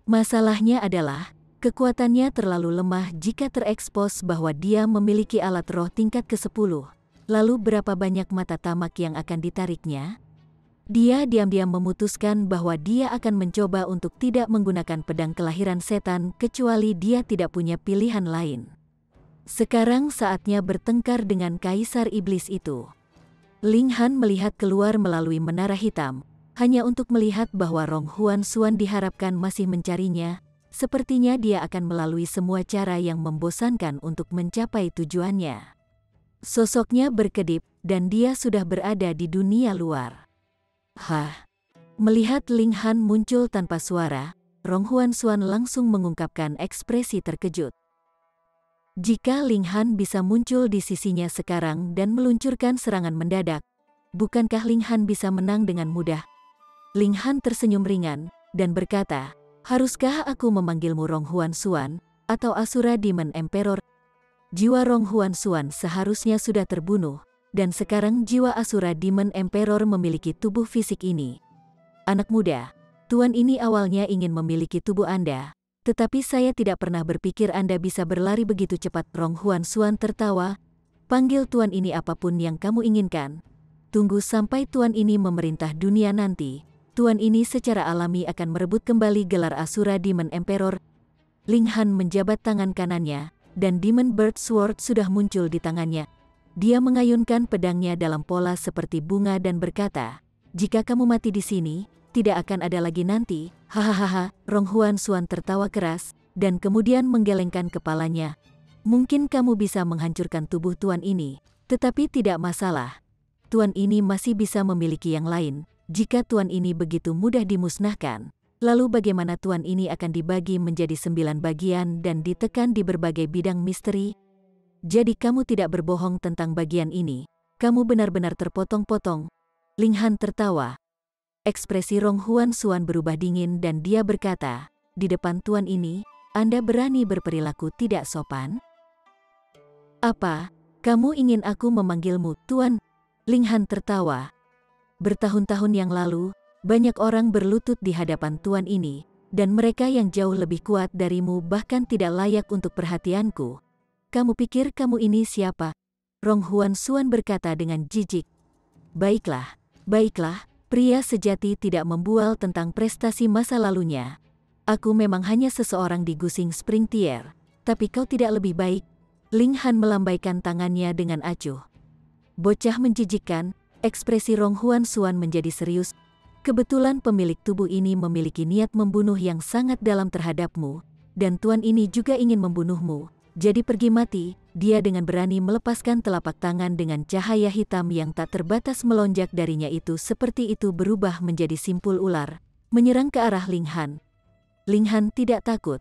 Masalahnya adalah, kekuatannya terlalu lemah jika terekspos bahwa dia memiliki alat roh tingkat ke-10. Lalu berapa banyak mata tamak yang akan ditariknya? Dia diam-diam memutuskan bahwa dia akan mencoba untuk tidak menggunakan pedang kelahiran setan kecuali dia tidak punya pilihan lain. Sekarang saatnya bertengkar dengan kaisar iblis itu. Ling Han melihat keluar melalui menara hitam, hanya untuk melihat bahwa Rong Huan diharapkan masih mencarinya. Sepertinya dia akan melalui semua cara yang membosankan untuk mencapai tujuannya. Sosoknya berkedip, dan dia sudah berada di dunia luar. Melihat Ling Han muncul tanpa suara, Rong Huan langsung mengungkapkan ekspresi terkejut. Jika Ling Han bisa muncul di sisinya sekarang dan meluncurkan serangan mendadak, bukankah Ling Han bisa menang dengan mudah? Ling Han tersenyum ringan, dan berkata, haruskah aku memanggilmu Rong Huan atau Asura Demon Emperor? Jiwa Rong Huan seharusnya sudah terbunuh, dan sekarang jiwa Asura Demon Emperor memiliki tubuh fisik ini. Anak muda, Tuan ini awalnya ingin memiliki tubuh Anda, tetapi saya tidak pernah berpikir Anda bisa berlari begitu cepat. Rong Huan tertawa, panggil Tuan ini apapun yang kamu inginkan. Tunggu sampai Tuan ini memerintah dunia nanti. Tuan ini secara alami akan merebut kembali gelar Asura Demon Emperor. Ling Han menjabat tangan kanannya, dan Demon Bird Sword sudah muncul di tangannya. Dia mengayunkan pedangnya dalam pola seperti bunga dan berkata, jika kamu mati di sini, tidak akan ada lagi nanti. Hahaha. Rong Huan tertawa keras, dan kemudian menggelengkan kepalanya. Mungkin kamu bisa menghancurkan tubuh Tuan ini, tetapi tidak masalah. Tuan ini masih bisa memiliki yang lain. Jika Tuan ini begitu mudah dimusnahkan, lalu bagaimana Tuan ini akan dibagi menjadi 9 bagian dan ditekan di berbagai bidang misteri? Jadi kamu tidak berbohong tentang bagian ini. Kamu benar-benar terpotong-potong. Ling Han tertawa. Ekspresi Rong Huan berubah dingin dan dia berkata, di depan Tuan ini, Anda berani berperilaku tidak sopan? Apa? Kamu ingin aku memanggilmu Tuan? Ling Han tertawa. Bertahun-tahun yang lalu, banyak orang berlutut di hadapan Tuan ini, dan mereka yang jauh lebih kuat darimu bahkan tidak layak untuk perhatianku. Kamu pikir kamu ini siapa? Rong Huan berkata dengan jijik. Baiklah, pria sejati tidak membual tentang prestasi masa lalunya. Aku memang hanya seseorang di Gusing Spring Tier, tapi kau tidak lebih baik. Ling Han melambaikan tangannya dengan acuh. Bocah menjijikkan. Ekspresi Rong Huan menjadi serius. Kebetulan pemilik tubuh ini memiliki niat membunuh yang sangat dalam terhadapmu, dan Tuan ini juga ingin membunuhmu. Jadi pergi mati. Dia dengan berani melepaskan telapak tangan dengan cahaya hitam yang tak terbatas melonjak darinya itu seperti itu berubah menjadi simpul ular, menyerang ke arah Ling Han. Ling Han tidak takut.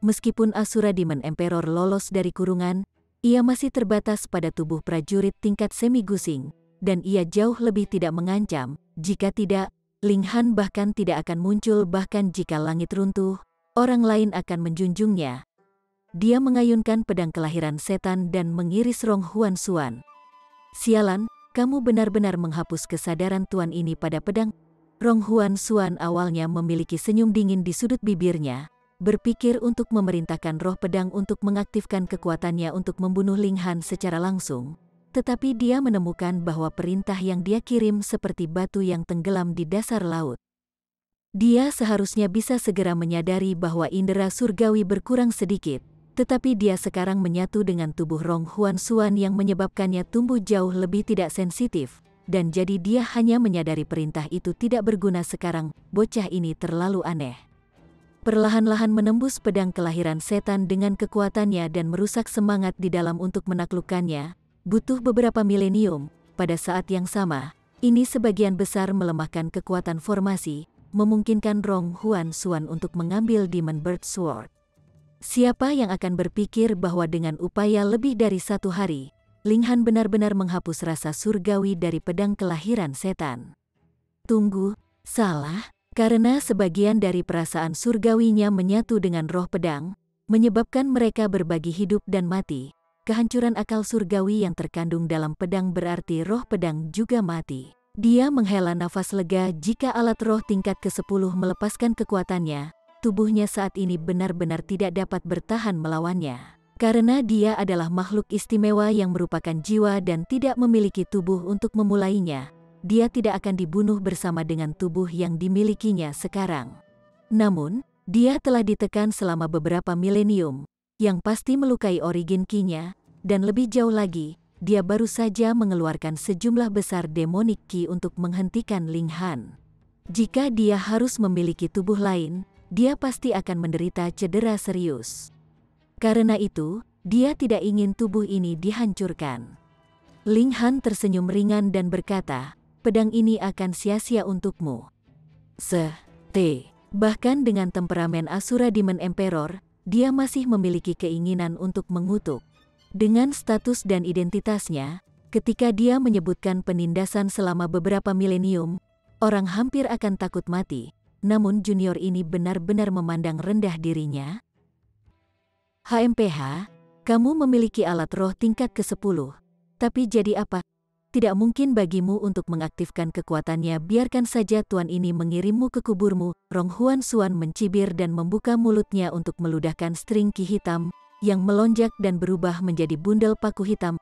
Meskipun Asura Demon Emperor lolos dari kurungan, ia masih terbatas pada tubuh prajurit tingkat semi-gusing. Dan ia jauh lebih tidak mengancam. Jika tidak, Ling Han bahkan tidak akan muncul. Bahkan jika langit runtuh, orang lain akan menjunjungnya. Dia mengayunkan pedang kelahiran setan dan mengiris Rong Huan Sialan, kamu benar-benar menghapus kesadaran Tuan ini pada pedang. Rong Huan awalnya memiliki senyum dingin di sudut bibirnya, berpikir untuk memerintahkan roh pedang untuk mengaktifkan kekuatannya untuk membunuh Ling Han secara langsung. Tetapi dia menemukan bahwa perintah yang dia kirim seperti batu yang tenggelam di dasar laut. Dia seharusnya bisa segera menyadari bahwa indera surgawi berkurang sedikit, tetapi dia sekarang menyatu dengan tubuh Rong Huan yang menyebabkannya tumbuh jauh lebih tidak sensitif, dan jadi dia hanya menyadari perintah itu tidak berguna sekarang. Bocah ini terlalu aneh. Perlahan-lahan menembus pedang kelahiran setan dengan kekuatannya dan merusak semangat di dalam untuk menaklukkannya. Butuh beberapa milenium. Pada saat yang sama, ini sebagian besar melemahkan kekuatan formasi, memungkinkan Rong Huan untuk mengambil Demon Bird Sword. Siapa yang akan berpikir bahwa dengan upaya lebih dari 1 hari, Ling Han benar-benar menghapus rasa surgawi dari pedang kelahiran setan. Tunggu, salah, karena sebagian dari perasaan surgawinya menyatu dengan roh pedang, menyebabkan mereka berbagi hidup dan mati. Kehancuran akal surgawi yang terkandung dalam pedang berarti roh pedang juga mati. Dia menghela nafas lega jika alat roh tingkat ke-10 melepaskan kekuatannya. Tubuhnya saat ini benar-benar tidak dapat bertahan melawannya. Karena dia adalah makhluk istimewa yang merupakan jiwa dan tidak memiliki tubuh untuk memulainya, dia tidak akan dibunuh bersama dengan tubuh yang dimilikinya sekarang. Namun, dia telah ditekan selama beberapa milenium, yang pasti melukai origin ki-nya, dan lebih jauh lagi, dia baru saja mengeluarkan sejumlah besar demonic ki untuk menghentikan Ling Han. Jika dia harus memiliki tubuh lain, dia pasti akan menderita cedera serius. Karena itu, dia tidak ingin tubuh ini dihancurkan. Ling Han tersenyum ringan dan berkata, pedang ini akan sia-sia untukmu. Bahkan dengan temperamen Asura Demon Emperor, dia masih memiliki keinginan untuk mengutuk. Dengan status dan identitasnya, ketika dia menyebutkan penindasan selama beberapa milenium, orang hampir akan takut mati. Namun junior ini benar-benar memandang rendah dirinya. HMPH, kamu memiliki alat roh tingkat ke-10. Tapi jadi apa? Tidak mungkin bagimu untuk mengaktifkan kekuatannya. Biarkan saja Tuan ini mengirimmu ke kuburmu. Rong Huan Xuan mencibir dan membuka mulutnya untuk meludahkan string ki hitam yang melonjak dan berubah menjadi bundel paku hitam.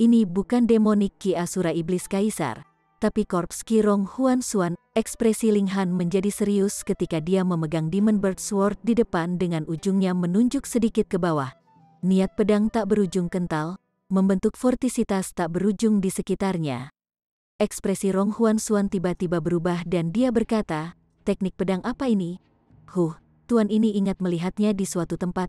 Ini bukan demonic ki Asura Iblis Kaisar, tapi korps ki Rong Huan Xuan. Ekspresi Ling Han menjadi serius ketika dia memegang Demon Bird Sword di depan dengan ujungnya menunjuk sedikit ke bawah. Niat pedang tak berujung kental, membentuk vortisitas tak berujung di sekitarnya. Ekspresi Rong Huan Xuan tiba-tiba berubah dan dia berkata, teknik pedang apa ini? Tuan ini ingat melihatnya di suatu tempat.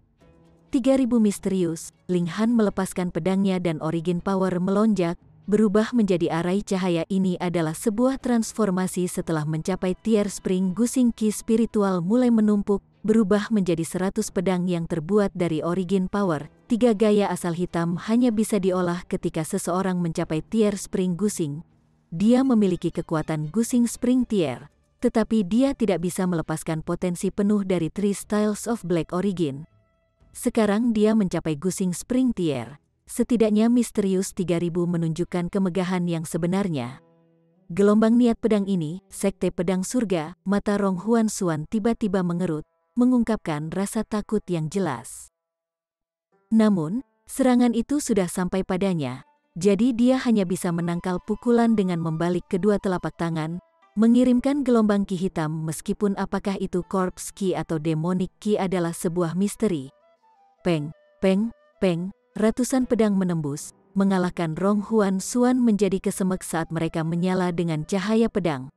3000 misterius, Ling Han melepaskan pedangnya dan origin power melonjak, berubah menjadi arai cahaya. Ini adalah sebuah transformasi setelah mencapai tier spring. Gusing ki spiritual mulai menumpuk, berubah menjadi 100 pedang yang terbuat dari origin power. 3 gaya asal hitam hanya bisa diolah ketika seseorang mencapai tier spring gusing. Dia memiliki kekuatan gusing spring tier, tetapi dia tidak bisa melepaskan potensi penuh dari 3 styles of black origin. Sekarang dia mencapai gusing spring tier. Setidaknya misterius 3000 menunjukkan kemegahan yang sebenarnya. Gelombang niat pedang ini, sekte pedang surga, mata Rong Huan Xuan tiba-tiba mengerut, mengungkapkan rasa takut yang jelas. Namun, serangan itu sudah sampai padanya, jadi dia hanya bisa menangkal pukulan dengan membalik kedua telapak tangan, mengirimkan gelombang ki hitam. Meskipun apakah itu korps ki atau demonic ki adalah sebuah misteri. Peng, peng, peng, ratusan pedang menembus, mengalahkan Rong Huan Xuan menjadi kesemek saat mereka menyala dengan cahaya pedang.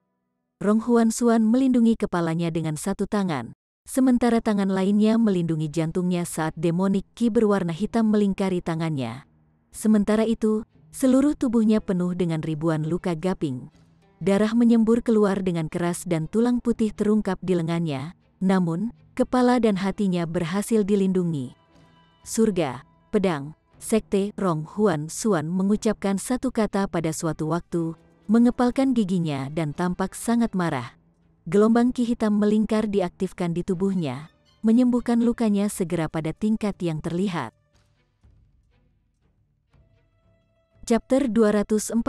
Rong Huan Xuan melindungi kepalanya dengan satu tangan, sementara tangan lainnya melindungi jantungnya saat demonic ki berwarna hitam melingkari tangannya. Sementara itu, seluruh tubuhnya penuh dengan ribuan luka gaping. Darah menyembur keluar dengan keras dan tulang putih terungkap di lengannya, namun, kepala dan hatinya berhasil dilindungi. Surga, pedang, sekte. Rong Huan Xuan mengucapkan satu kata pada suatu waktu, mengepalkan giginya dan tampak sangat marah. Gelombang ki hitam melingkar diaktifkan di tubuhnya, menyembuhkan lukanya segera pada tingkat yang terlihat. Chapter 249.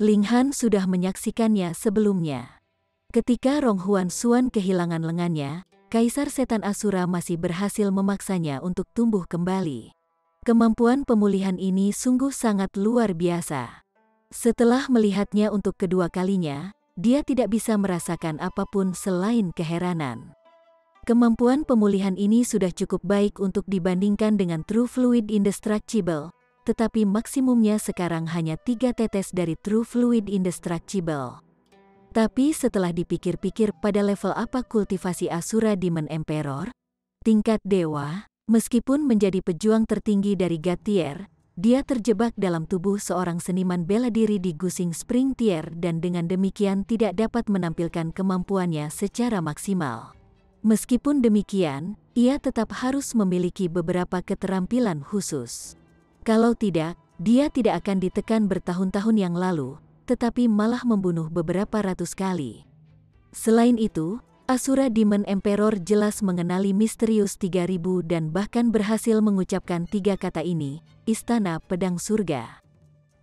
Ling Han sudah menyaksikannya sebelumnya. Ketika Rong Huan Xuan kehilangan lengannya, Kaisar Setan Asura masih berhasil memaksanya untuk tumbuh kembali. Kemampuan pemulihan ini sungguh sangat luar biasa. Setelah melihatnya untuk kedua kalinya, dia tidak bisa merasakan apapun selain keheranan. Kemampuan pemulihan ini sudah cukup baik untuk dibandingkan dengan True Fluid Indestructible, tetapi maksimumnya sekarang hanya 3 tetes dari True Fluid Indestructible. Tapi setelah dipikir-pikir, pada level apa kultivasi Asura Demon Emperor? Tingkat dewa, meskipun menjadi pejuang tertinggi dari God tier, dia terjebak dalam tubuh seorang seniman bela diri di Gusing Spring tier dan dengan demikian tidak dapat menampilkan kemampuannya secara maksimal. Meskipun demikian, ia tetap harus memiliki beberapa keterampilan khusus. Kalau tidak, dia tidak akan ditekan bertahun-tahun yang lalu, tetapi malah membunuh beberapa ratus kali. Selain itu, Asura Demon Emperor jelas mengenali misterius 3000 dan bahkan berhasil mengucapkan 3 kata ini, Istana Pedang Surga.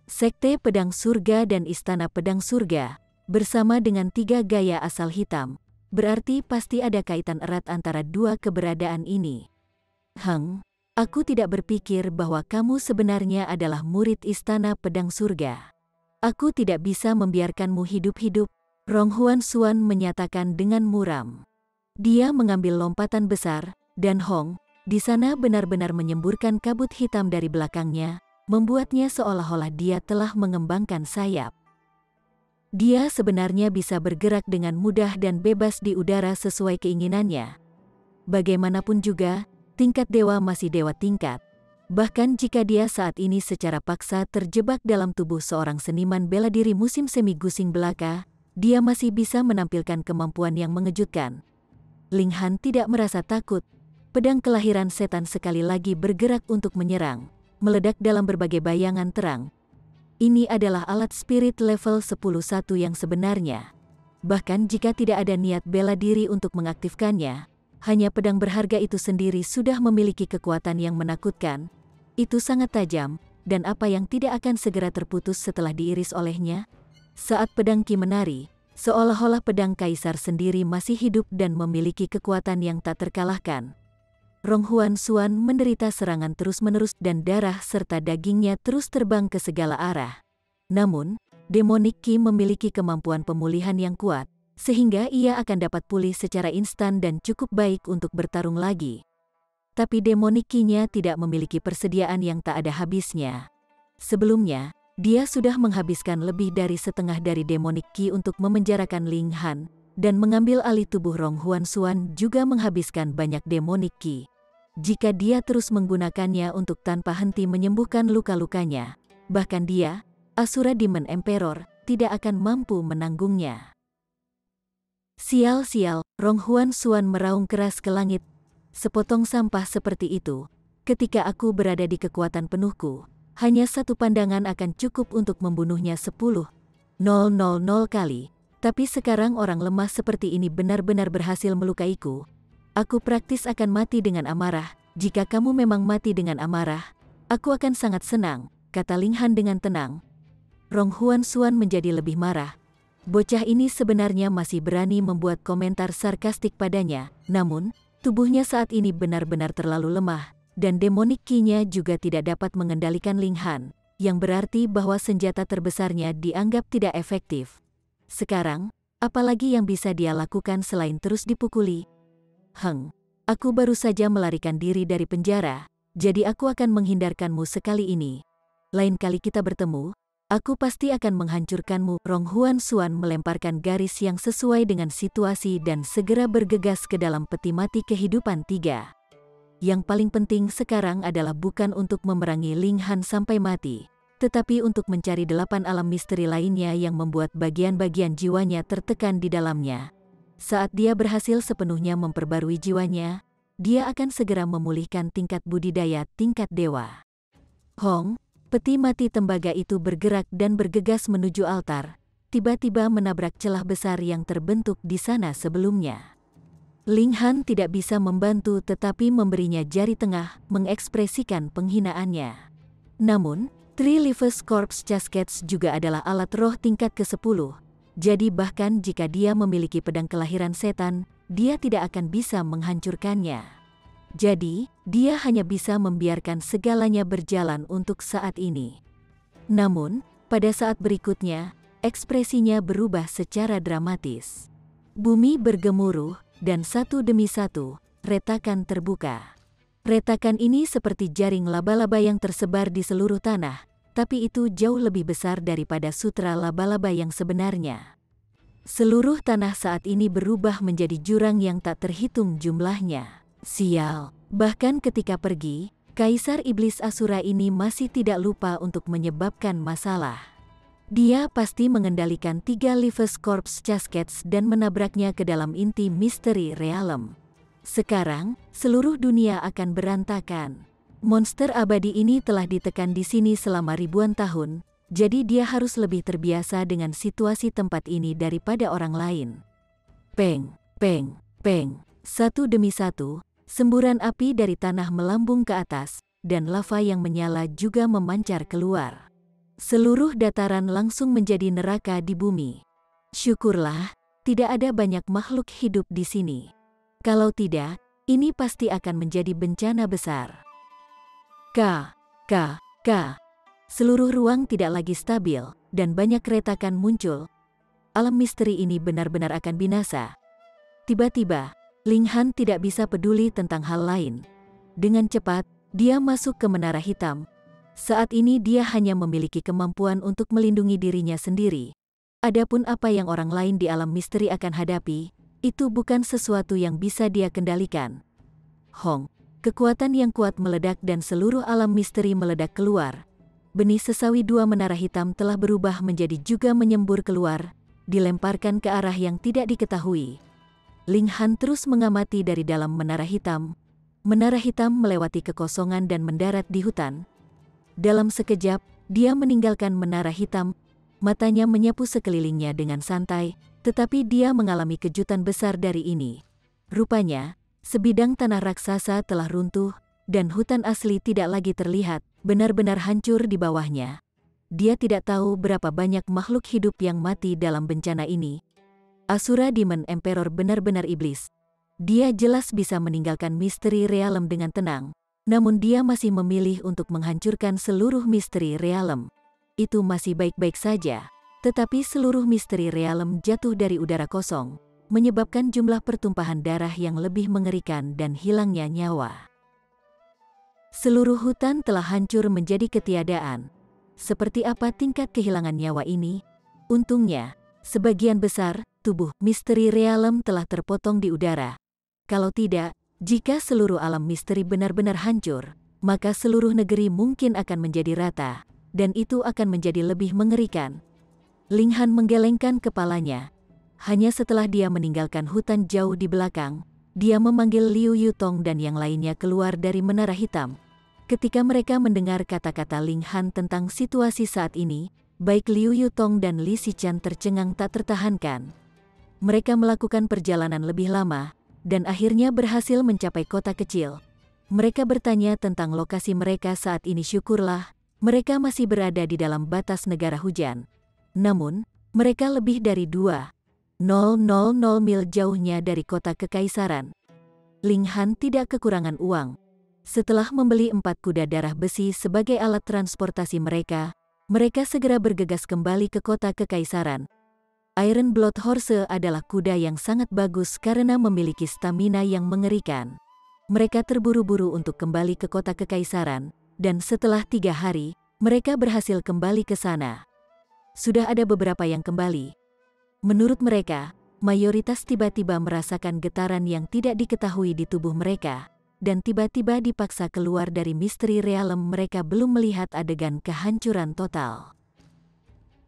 Sekte Pedang Surga dan Istana Pedang Surga, bersama dengan 3 gaya asal hitam, berarti pasti ada kaitan erat antara dua keberadaan ini. Aku tidak berpikir bahwa kamu sebenarnya adalah murid Istana Pedang Surga. Aku tidak bisa membiarkanmu hidup-hidup, Rong Huansuan menyatakan dengan muram. Dia mengambil lompatan besar, dan Hong, di sana benar-benar menyemburkan kabut hitam dari belakangnya, membuatnya seolah-olah dia telah mengembangkan sayap. Dia sebenarnya bisa bergerak dengan mudah dan bebas di udara sesuai keinginannya. Bagaimanapun juga, tingkat dewa masih dewa tingkat. Bahkan jika dia saat ini secara paksa terjebak dalam tubuh seorang seniman bela diri musim semi gusing belaka, dia masih bisa menampilkan kemampuan yang mengejutkan. Ling Han tidak merasa takut. Pedang kelahiran setan sekali lagi bergerak untuk menyerang, meledak dalam berbagai bayangan terang. Ini adalah alat spirit level 11 yang sebenarnya. Bahkan jika tidak ada niat bela diri untuk mengaktifkannya, hanya pedang berharga itu sendiri sudah memiliki kekuatan yang menakutkan. Itu sangat tajam, dan apa yang tidak akan segera terputus setelah diiris olehnya? Saat pedang Qi menari, seolah-olah pedang kaisar sendiri masih hidup dan memiliki kekuatan yang tak terkalahkan. Rong Huansuan menderita serangan terus-menerus dan darah serta dagingnya terus terbang ke segala arah. Namun, Demonic Qi memiliki kemampuan pemulihan yang kuat, sehingga ia akan dapat pulih secara instan dan cukup baik untuk bertarung lagi. Tapi Demonic Qi-nya tidak memiliki persediaan yang tak ada habisnya. Sebelumnya, dia sudah menghabiskan lebih dari setengah dari Demonic Qi untuk memenjarakan Ling Han, dan mengambil alih tubuh Rong Huansuan juga menghabiskan banyak Demonic Qi. Jika dia terus menggunakannya untuk tanpa henti menyembuhkan luka-lukanya, bahkan dia, Asura Demon Emperor, tidak akan mampu menanggungnya. Sial-sial, Rong Huansuan meraung keras ke langit. Sepotong sampah seperti itu, ketika aku berada di kekuatan penuhku, hanya satu pandangan akan cukup untuk membunuhnya 10.000 kali. Tapi sekarang orang lemah seperti ini benar-benar berhasil melukaiku. Aku praktis akan mati dengan amarah. Jika kamu memang mati dengan amarah, aku akan sangat senang, kata Ling Han dengan tenang. Rong Huansuan menjadi lebih marah. Bocah ini sebenarnya masih berani membuat komentar sarkastik padanya, namun, tubuhnya saat ini benar-benar terlalu lemah, dan Demonic Qi-nya juga tidak dapat mengendalikan Ling Han, yang berarti bahwa senjata terbesarnya dianggap tidak efektif. Sekarang, apalagi yang bisa dia lakukan selain terus dipukuli? Aku baru saja melarikan diri dari penjara, jadi aku akan menghindarkanmu sekali ini. Lain kali kita bertemu, aku pasti akan menghancurkanmu. Rong Huansuan melemparkan garis yang sesuai dengan situasi dan segera bergegas ke dalam peti mati kehidupan 3. Yang paling penting sekarang adalah bukan untuk memerangi Ling Han sampai mati, tetapi untuk mencari 8 alam misteri lainnya yang membuat bagian-bagian jiwanya tertekan di dalamnya. Saat dia berhasil sepenuhnya memperbarui jiwanya, dia akan segera memulihkan tingkat budidaya tingkat dewa. Hong, peti mati tembaga itu bergerak dan bergegas menuju altar, tiba-tiba menabrak celah besar yang terbentuk di sana sebelumnya. Ling Han tidak bisa membantu tetapi memberinya jari tengah mengekspresikan penghinaannya. Namun, Three Leaves Corpse Caskets juga adalah alat roh tingkat ke-10. Jadi bahkan jika dia memiliki pedang kelahiran setan, dia tidak akan bisa menghancurkannya. Jadi, dia hanya bisa membiarkan segalanya berjalan untuk saat ini. Namun, pada saat berikutnya, ekspresinya berubah secara dramatis. Bumi bergemuruh, dan satu demi satu, retakan terbuka. Retakan ini seperti jaring laba-laba yang tersebar di seluruh tanah, tapi itu jauh lebih besar daripada sutra laba-laba yang sebenarnya. Seluruh tanah saat ini berubah menjadi jurang yang tak terhitung jumlahnya. Sial, bahkan ketika pergi, Kaisar Iblis Asura ini masih tidak lupa untuk menyebabkan masalah. Dia pasti mengendalikan 3 Leaves Corpse Caskets dan menabraknya ke dalam inti misteri realem. Sekarang, seluruh dunia akan berantakan. Monster abadi ini telah ditekan di sini selama ribuan tahun, jadi dia harus lebih terbiasa dengan situasi tempat ini daripada orang lain. Peng, peng, peng. Satu demi satu, semburan api dari tanah melambung ke atas, dan lava yang menyala juga memancar keluar. Seluruh dataran langsung menjadi neraka di bumi. Syukurlah, tidak ada banyak makhluk hidup di sini. Kalau tidak, ini pasti akan menjadi bencana besar. K. Seluruh ruang tidak lagi stabil, dan banyak retakan muncul. Alam misteri ini benar-benar akan binasa. Tiba-tiba, Ling Han tidak bisa peduli tentang hal lain. Dengan cepat, dia masuk ke menara hitam. Saat ini dia hanya memiliki kemampuan untuk melindungi dirinya sendiri. Adapun apa yang orang lain di alam misteri akan hadapi, itu bukan sesuatu yang bisa dia kendalikan. Hong, kekuatan yang kuat meledak dan seluruh alam misteri meledak keluar. Benih sesawi dua menara hitam telah berubah menjadi juga menyembur keluar, dilemparkan ke arah yang tidak diketahui. Ling Han terus mengamati dari dalam menara hitam. Menara hitam melewati kekosongan dan mendarat di hutan. Dalam sekejap, dia meninggalkan menara hitam. Matanya menyapu sekelilingnya dengan santai, tetapi dia mengalami kejutan besar dari ini. Rupanya, sebidang tanah raksasa telah runtuh, dan hutan asli tidak lagi terlihat, benar-benar hancur di bawahnya. Dia tidak tahu berapa banyak makhluk hidup yang mati dalam bencana ini. Asura Demon Emperor benar-benar iblis. Dia jelas bisa meninggalkan misteri realem dengan tenang, namun dia masih memilih untuk menghancurkan seluruh misteri realem. Itu masih baik-baik saja, tetapi seluruh misteri realem jatuh dari udara kosong, menyebabkan jumlah pertumpahan darah yang lebih mengerikan dan hilangnya nyawa. Seluruh hutan telah hancur menjadi ketiadaan. Seperti apa tingkat kehilangan nyawa ini? Untungnya, sebagian besar tubuh misteri realem telah terpotong di udara. Kalau tidak, jika seluruh alam misteri benar-benar hancur, maka seluruh negeri mungkin akan menjadi rata, dan itu akan menjadi lebih mengerikan. Ling Han menggelengkan kepalanya. Hanya setelah dia meninggalkan hutan jauh di belakang, dia memanggil Liu Yutong dan yang lainnya keluar dari menara hitam. Ketika mereka mendengar kata-kata Ling Han tentang situasi saat ini, baik Liu Yutong dan Li Xichan tercengang tak tertahankan. Mereka melakukan perjalanan lebih lama, dan akhirnya berhasil mencapai kota kecil. Mereka bertanya tentang lokasi mereka saat ini. Syukurlah, mereka masih berada di dalam batas negara hujan. Namun, mereka lebih dari 2,000 mil jauhnya dari kota kekaisaran. Ling Han tidak kekurangan uang. Setelah membeli 4 kuda darah besi sebagai alat transportasi mereka, mereka segera bergegas kembali ke kota kekaisaran. Iron Blood Horse adalah kuda yang sangat bagus karena memiliki stamina yang mengerikan. Mereka terburu-buru untuk kembali ke kota kekaisaran, dan setelah 3 hari, mereka berhasil kembali ke sana. Sudah ada beberapa yang kembali. Menurut mereka, mayoritas tiba-tiba merasakan getaran yang tidak diketahui di tubuh mereka, dan tiba-tiba dipaksa keluar dari misteri realem. Mereka belum melihat adegan kehancuran total.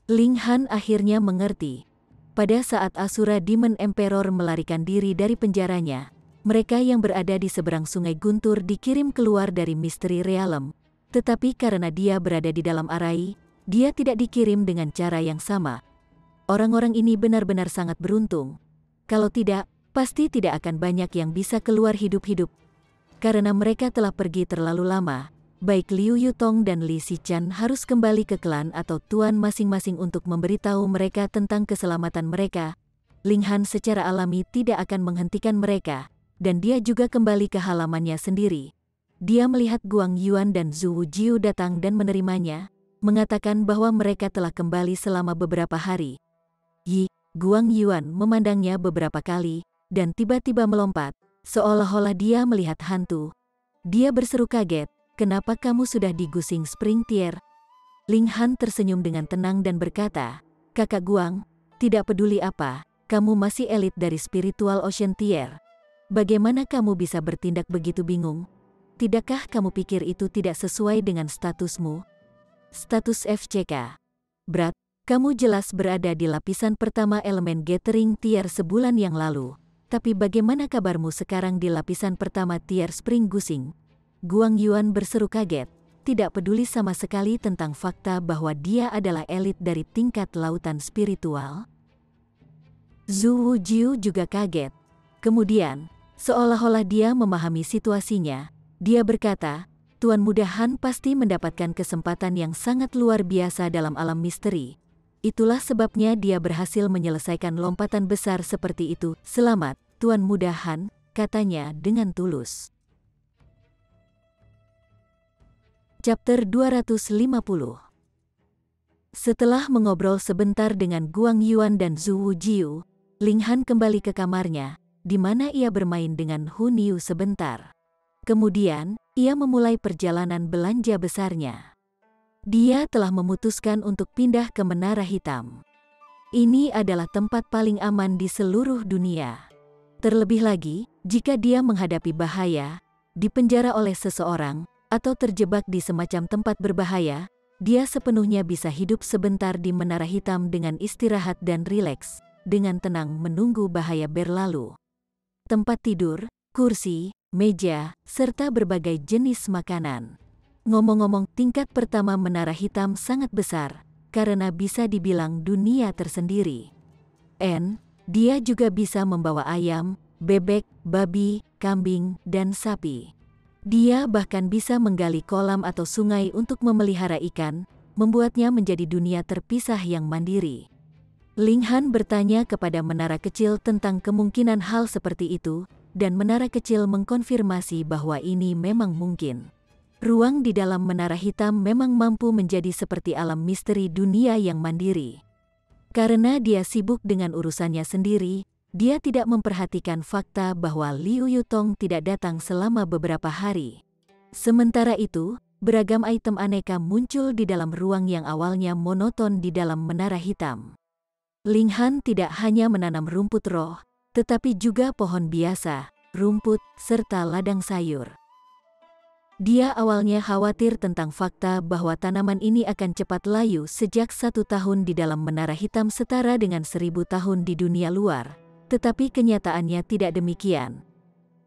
Ling Han akhirnya mengerti. Pada saat Asura Demon Emperor melarikan diri dari penjaranya, mereka yang berada di seberang sungai Guntur dikirim keluar dari misteri realem. Tetapi karena dia berada di dalam Arai, dia tidak dikirim dengan cara yang sama. Orang-orang ini benar-benar sangat beruntung. Kalau tidak, pasti tidak akan banyak yang bisa keluar hidup-hidup. Karena mereka telah pergi terlalu lama, baik Liu Yutong dan Li Xichan harus kembali ke klan atau tuan masing-masing untuk memberitahu mereka tentang keselamatan mereka. Ling Han secara alami tidak akan menghentikan mereka, dan dia juga kembali ke halamannya sendiri. Dia melihat Guang Yuan dan Zhu Wujiu datang dan menerimanya, mengatakan bahwa mereka telah kembali selama beberapa hari. Guang Yuan memandangnya beberapa kali, dan tiba-tiba melompat, seolah-olah dia melihat hantu. Dia berseru kaget, "Kenapa kamu sudah di Gusing Spring Tier?" Ling Han tersenyum dengan tenang dan berkata, "Kakak Guang, tidak peduli apa, kamu masih elit dari Spiritual Ocean Tier. Bagaimana kamu bisa bertindak begitu bingung? Tidakkah kamu pikir itu tidak sesuai dengan statusmu? Status FCK. Berat, kamu jelas berada di lapisan pertama elemen Gathering Tier sebulan yang lalu. tapi bagaimana kabarmu sekarang di lapisan pertama Tier Spring Gusing? Guang Yuan berseru kaget, tidak peduli sama sekali tentang fakta bahwa dia adalah elit dari tingkat lautan spiritual. Zhu Wujiu juga kaget. Kemudian, seolah-olah dia memahami situasinya, dia berkata, Tuan Muda Han pasti mendapatkan kesempatan yang sangat luar biasa dalam alam misteri. Itulah sebabnya dia berhasil menyelesaikan lompatan besar seperti itu. Selamat, Tuan Muda Han, katanya dengan tulus. Chapter 250. Setelah mengobrol sebentar dengan Guang Yuan dan Zhu Wujiu, Ling Han kembali ke kamarnya, di mana ia bermain dengan Hun Yu sebentar. Kemudian, ia memulai perjalanan belanja besarnya. Dia telah memutuskan untuk pindah ke Menara Hitam. Ini adalah tempat paling aman di seluruh dunia. Terlebih lagi, jika dia menghadapi bahaya, dipenjara oleh seseorang, atau terjebak di semacam tempat berbahaya, dia sepenuhnya bisa hidup sebentar di Menara Hitam dengan istirahat dan rileks, dengan tenang menunggu bahaya berlalu. Tempat tidur, kursi, meja, serta berbagai jenis makanan. Ngomong-ngomong, tingkat pertama Menara Hitam sangat besar, karena bisa dibilang dunia tersendiri. Dia juga bisa membawa ayam, bebek, babi, kambing, dan sapi. Dia bahkan bisa menggali kolam atau sungai untuk memelihara ikan, membuatnya menjadi dunia terpisah yang mandiri. Ling Han bertanya kepada menara kecil tentang kemungkinan hal seperti itu, dan menara kecil mengkonfirmasi bahwa ini memang mungkin. Ruang di dalam Menara Hitam memang mampu menjadi seperti alam misteri dunia yang mandiri. Karena dia sibuk dengan urusannya sendiri, dia tidak memperhatikan fakta bahwa Liu Yutong tidak datang selama beberapa hari. Sementara itu, beragam item aneka muncul di dalam ruang yang awalnya monoton di dalam Menara Hitam. Ling Han tidak hanya menanam rumput roh, tetapi juga pohon biasa, rumput, serta ladang sayur. Dia awalnya khawatir tentang fakta bahwa tanaman ini akan cepat layu sejak 1 tahun di dalam Menara Hitam setara dengan 1000 tahun di dunia luar, tetapi kenyataannya tidak demikian.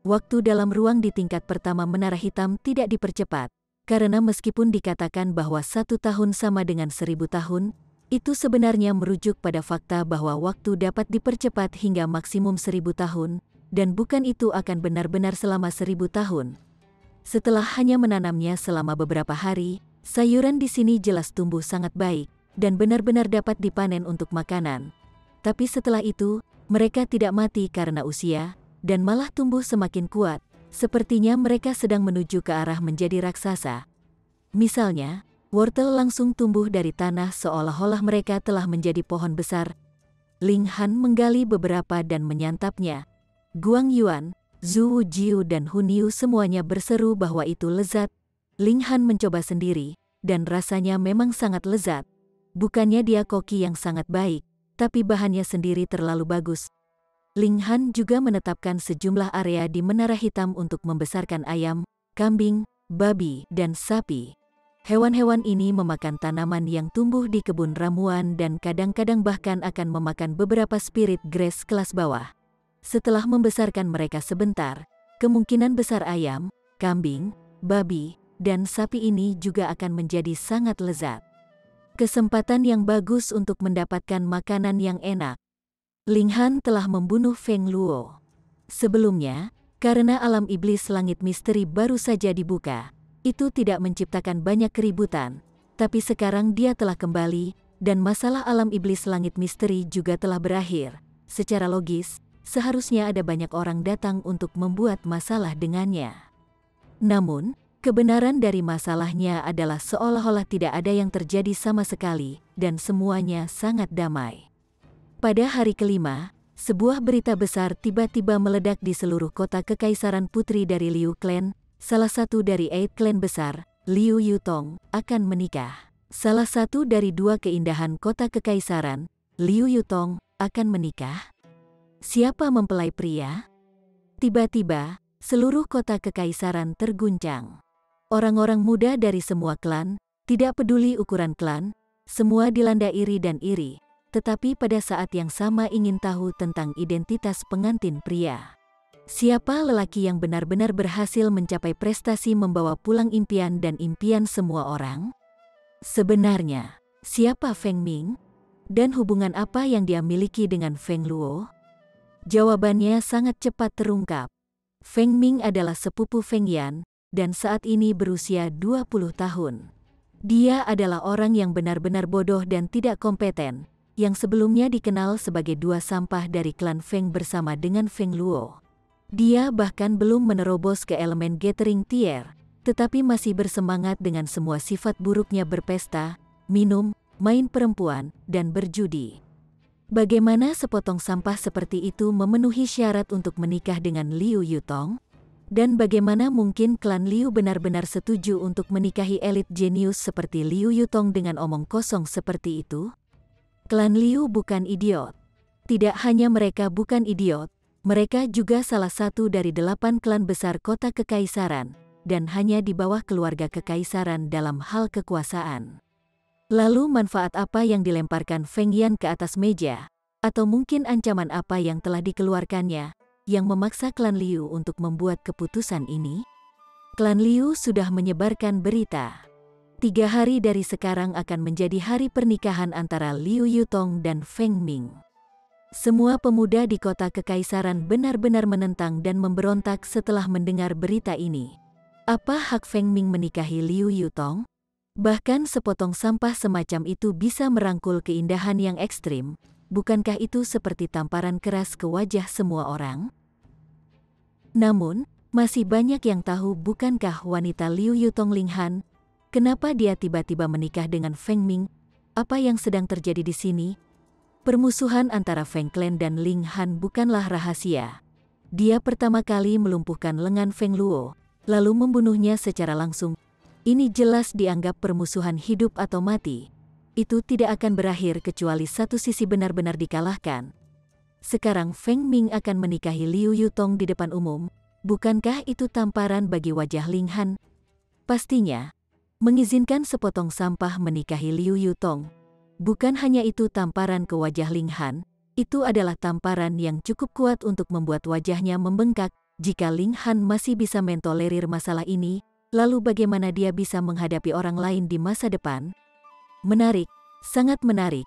Waktu dalam ruang di tingkat pertama Menara Hitam tidak dipercepat, karena meskipun dikatakan bahwa 1 tahun sama dengan 1000 tahun, itu sebenarnya merujuk pada fakta bahwa waktu dapat dipercepat hingga maksimum 1000 tahun, dan bukan itu akan benar-benar selama 1000 tahun. Setelah hanya menanamnya selama beberapa hari, sayuran di sini jelas tumbuh sangat baik, dan benar-benar dapat dipanen untuk makanan. Tapi setelah itu, mereka tidak mati karena usia, dan malah tumbuh semakin kuat, sepertinya mereka sedang menuju ke arah menjadi raksasa. Misalnya, wortel langsung tumbuh dari tanah seolah-olah mereka telah menjadi pohon besar. Ling Han menggali beberapa dan menyantapnya. Guang Yuan, Zhu Wujiu dan Hun Yu semuanya berseru bahwa itu lezat. Ling Han mencoba sendiri, dan rasanya memang sangat lezat. Bukannya dia koki yang sangat baik, tapi bahannya sendiri terlalu bagus. Ling Han juga menetapkan sejumlah area di Menara Hitam untuk membesarkan ayam, kambing, babi, dan sapi. Hewan-hewan ini memakan tanaman yang tumbuh di kebun ramuan dan kadang-kadang bahkan akan memakan beberapa spirit grass kelas bawah. Setelah membesarkan mereka sebentar, kemungkinan besar ayam, kambing, babi, dan sapi ini juga akan menjadi sangat lezat. Kesempatan yang bagus untuk mendapatkan makanan yang enak. Ling Han telah membunuh Feng Luo. Sebelumnya, karena alam iblis langit misteri baru saja dibuka, itu tidak menciptakan banyak keributan, tapi sekarang dia telah kembali, dan masalah alam iblis langit misteri juga telah berakhir. Secara logis, seharusnya ada banyak orang datang untuk membuat masalah dengannya. Namun, kebenaran dari masalahnya adalah seolah-olah tidak ada yang terjadi sama sekali, dan semuanya sangat damai. Pada hari kelima, sebuah berita besar tiba-tiba meledak di seluruh kota kekaisaran putri dari Liu Clan. Salah satu dari 8 klan besar, Liu Yutong, akan menikah. Salah satu dari 2 keindahan kota kekaisaran, Liu Yutong, akan menikah. Siapa mempelai pria? Tiba-tiba, seluruh kota kekaisaran terguncang. Orang-orang muda dari semua klan, tidak peduli ukuran klan, semua dilanda iri dan iri, tetapi pada saat yang sama ingin tahu tentang identitas pengantin pria. Siapa lelaki yang benar-benar berhasil mencapai prestasi membawa pulang impian dan impian semua orang? Sebenarnya, siapa Feng Ming? Dan hubungan apa yang dia miliki dengan Feng Luo? Jawabannya sangat cepat terungkap. Feng Ming adalah sepupu Feng Yan, dan saat ini berusia 20 tahun. Dia adalah orang yang benar-benar bodoh dan tidak kompeten, yang sebelumnya dikenal sebagai dua sampah dari klan Feng bersama dengan Feng Luo. Dia bahkan belum menerobos ke elemen gathering tier, tetapi masih bersemangat dengan semua sifat buruknya berpesta, minum, main perempuan, dan berjudi. Bagaimana sepotong sampah seperti itu memenuhi syarat untuk menikah dengan Liu Yutong? Dan bagaimana mungkin klan Liu benar-benar setuju untuk menikahi elit jenius seperti Liu Yutong dengan omong kosong seperti itu? Klan Liu bukan idiot. Tidak hanya mereka bukan idiot, mereka juga salah satu dari 8 klan besar kota kekaisaran, dan hanya di bawah keluarga kekaisaran dalam hal kekuasaan. Lalu manfaat apa yang dilemparkan Feng Yan ke atas meja? Atau mungkin ancaman apa yang telah dikeluarkannya, yang memaksa klan Liu untuk membuat keputusan ini? Klan Liu sudah menyebarkan berita. 3 hari dari sekarang akan menjadi hari pernikahan antara Liu Yutong dan Feng Ming. Semua pemuda di kota kekaisaran benar-benar menentang dan memberontak setelah mendengar berita ini. Apa hak Feng Ming menikahi Liu Yutong? Bahkan sepotong sampah semacam itu bisa merangkul keindahan yang ekstrim. Bukankah itu seperti tamparan keras ke wajah semua orang? Namun, masih banyak yang tahu bukankah wanita Liu Yutong Ling Han? Kenapa dia tiba-tiba menikah dengan Feng Ming? Apa yang sedang terjadi di sini? Permusuhan antara Feng Clan dan Ling Han bukanlah rahasia. Dia pertama kali melumpuhkan lengan Feng Luo, lalu membunuhnya secara langsung. Ini jelas dianggap permusuhan hidup atau mati. Itu tidak akan berakhir kecuali satu sisi benar-benar dikalahkan. Sekarang Feng Ming akan menikahi Liu Yutong di depan umum. Bukankah itu tamparan bagi wajah Ling Han? Pastinya, mengizinkan sepotong sampah menikahi Liu Yutong. Bukan hanya itu tamparan ke wajah Ling Han, itu adalah tamparan yang cukup kuat untuk membuat wajahnya membengkak. Jika Ling Han masih bisa mentolerir masalah ini, lalu bagaimana dia bisa menghadapi orang lain di masa depan? Menarik, sangat menarik.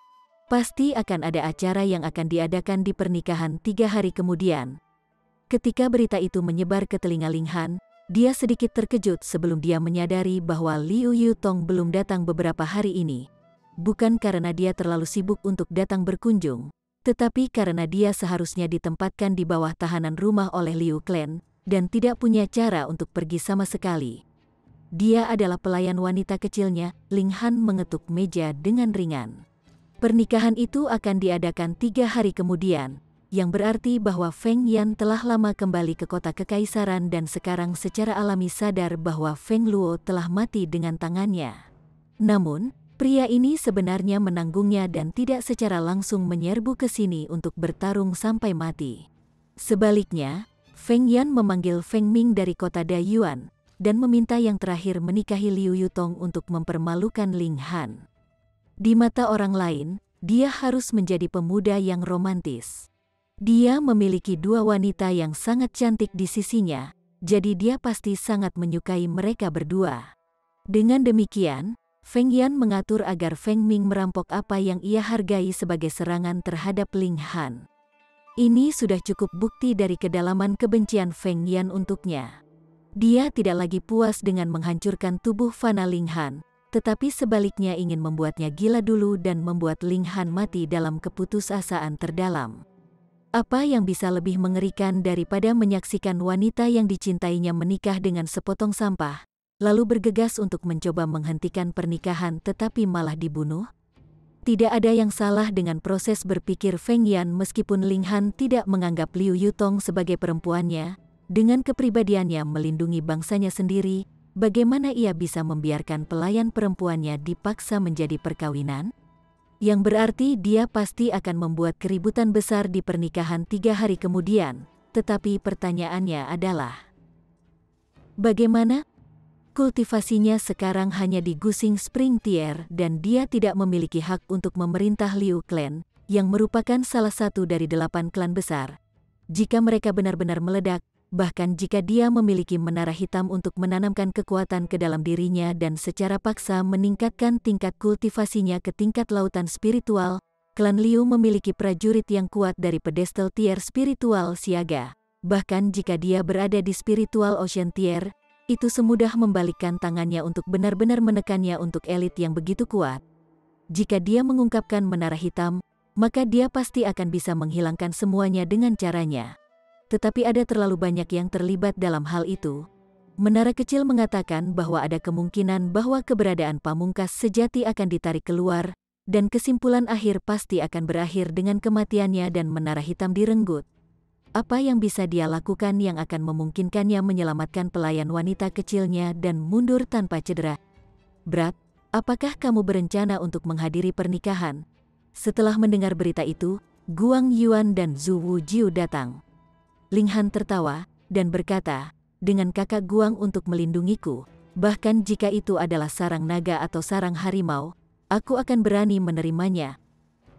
Pasti akan ada acara yang akan diadakan di pernikahan 3 hari kemudian. Ketika berita itu menyebar ke telinga Ling Han, dia sedikit terkejut sebelum dia menyadari bahwa Liu Yutong belum datang beberapa hari ini. Bukan karena dia terlalu sibuk untuk datang berkunjung, tetapi karena dia seharusnya ditempatkan di bawah tahanan rumah oleh Liu Clan, dan tidak punya cara untuk pergi sama sekali. Dia adalah pelayan wanita kecilnya. Ling Han mengetuk meja dengan ringan. Pernikahan itu akan diadakan 3 hari kemudian, yang berarti bahwa Feng Yan telah lama kembali ke kota kekaisaran dan sekarang secara alami sadar bahwa Feng Luo telah mati dengan tangannya. Namun, pria ini sebenarnya menanggungnya dan tidak secara langsung menyerbu ke sini untuk bertarung sampai mati. Sebaliknya, Feng Yan memanggil Feng Ming dari kota Dayuan, dan meminta yang terakhir menikahi Liu Yutong untuk mempermalukan Ling Han. Di mata orang lain, dia harus menjadi pemuda yang romantis. Dia memiliki 2 wanita yang sangat cantik di sisinya, jadi dia pasti sangat menyukai mereka berdua. Dengan demikian, Feng Yan mengatur agar Feng Ming merampok apa yang ia hargai sebagai serangan terhadap Ling Han. Ini sudah cukup bukti dari kedalaman kebencian Feng Yan untuknya. Dia tidak lagi puas dengan menghancurkan tubuh fana Ling Han, tetapi sebaliknya ingin membuatnya gila dulu dan membuat Ling Han mati dalam keputusasaan terdalam. Apa yang bisa lebih mengerikan daripada menyaksikan wanita yang dicintainya menikah dengan sepotong sampah, lalu bergegas untuk mencoba menghentikan pernikahan tetapi malah dibunuh? Tidak ada yang salah dengan proses berpikir Feng Yan meskipun Ling Han tidak menganggap Liu Yutong sebagai perempuannya. Dengan kepribadiannya melindungi bangsanya sendiri, bagaimana ia bisa membiarkan pelayan perempuannya dipaksa menjadi perkawinan? Yang berarti dia pasti akan membuat keributan besar di pernikahan 3 hari kemudian. Tetapi pertanyaannya adalah, bagaimana? Kultivasinya sekarang hanya di Gusing Spring Tier dan dia tidak memiliki hak untuk memerintah Liu Clan, yang merupakan salah satu dari 8 klan besar. Jika mereka benar-benar meledak, bahkan jika dia memiliki menara hitam untuk menanamkan kekuatan ke dalam dirinya dan secara paksa meningkatkan tingkat kultivasinya ke tingkat lautan spiritual, klan Liu memiliki prajurit yang kuat dari pedestal tier spiritual siaga. Bahkan jika dia berada di spiritual ocean tier, itu semudah membalikkan tangannya untuk benar-benar menekannya untuk elit yang begitu kuat. Jika dia mengungkapkan menara hitam, maka dia pasti akan bisa menghilangkan semuanya dengan caranya. Tetapi ada terlalu banyak yang terlibat dalam hal itu. Menara kecil mengatakan bahwa ada kemungkinan bahwa keberadaan pamungkas sejati akan ditarik keluar, dan kesimpulan akhir pasti akan berakhir dengan kematiannya dan menara hitam direnggut. Apa yang bisa dia lakukan yang akan memungkinkannya menyelamatkan pelayan wanita kecilnya dan mundur tanpa cedera? Brat, apakah kamu berencana untuk menghadiri pernikahan? Setelah mendengar berita itu, Guang Yuan dan Zhu Wujiu datang. Ling Han tertawa dan berkata, dengan kakak Guang untuk melindungiku, bahkan jika itu adalah sarang naga atau sarang harimau, aku akan berani menerimanya.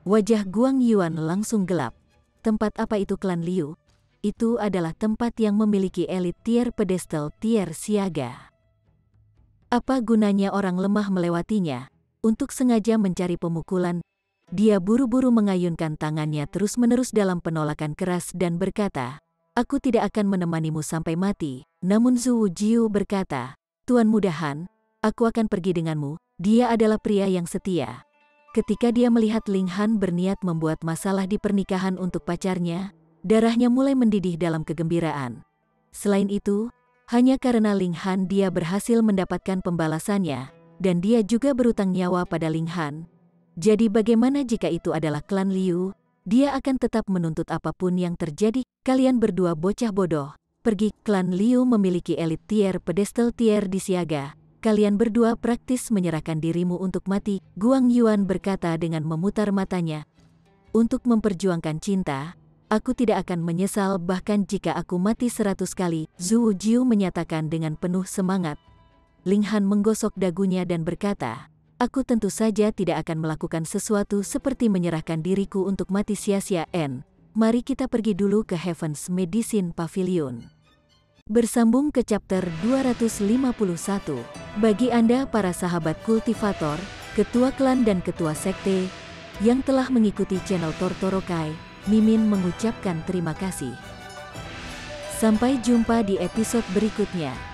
Wajah Guang Yuan langsung gelap. Tempat apa itu klan Liu? Itu adalah tempat yang memiliki elit tier pedestal tier siaga. Apa gunanya orang lemah melewatinya? Untuk sengaja mencari pemukulan, dia buru-buru mengayunkan tangannya terus-menerus dalam penolakan keras dan berkata, aku tidak akan menemanimu sampai mati. Namun Zhu Wujiu berkata, Tuan Mudahan, aku akan pergi denganmu, dia adalah pria yang setia. Ketika dia melihat Ling Han berniat membuat masalah di pernikahan untuk pacarnya, darahnya mulai mendidih dalam kegembiraan. Selain itu, hanya karena Ling Han dia berhasil mendapatkan pembalasannya, dan dia juga berutang nyawa pada Ling Han. Jadi bagaimana jika itu adalah klan Liu? Dia akan tetap menuntut apapun yang terjadi. Kalian berdua bocah bodoh. Pergi, klan Liu memiliki elit tier pedestal tier di siaga. Kalian berdua praktis menyerahkan dirimu untuk mati. Guang Yuan berkata dengan memutar matanya. Untuk memperjuangkan cinta, aku tidak akan menyesal bahkan jika aku mati 100 kali. Zhu Wujiu menyatakan dengan penuh semangat. Ling Han menggosok dagunya dan berkata, aku tentu saja tidak akan melakukan sesuatu seperti menyerahkan diriku untuk mati sia-sia. Mari kita pergi dulu ke Heaven's Medicine Pavilion. Bersambung ke chapter 251. Bagi Anda para sahabat kultivator, ketua klan dan ketua sekte, yang telah mengikuti channel Tortorokai, Mimin mengucapkan terima kasih. Sampai jumpa di episode berikutnya.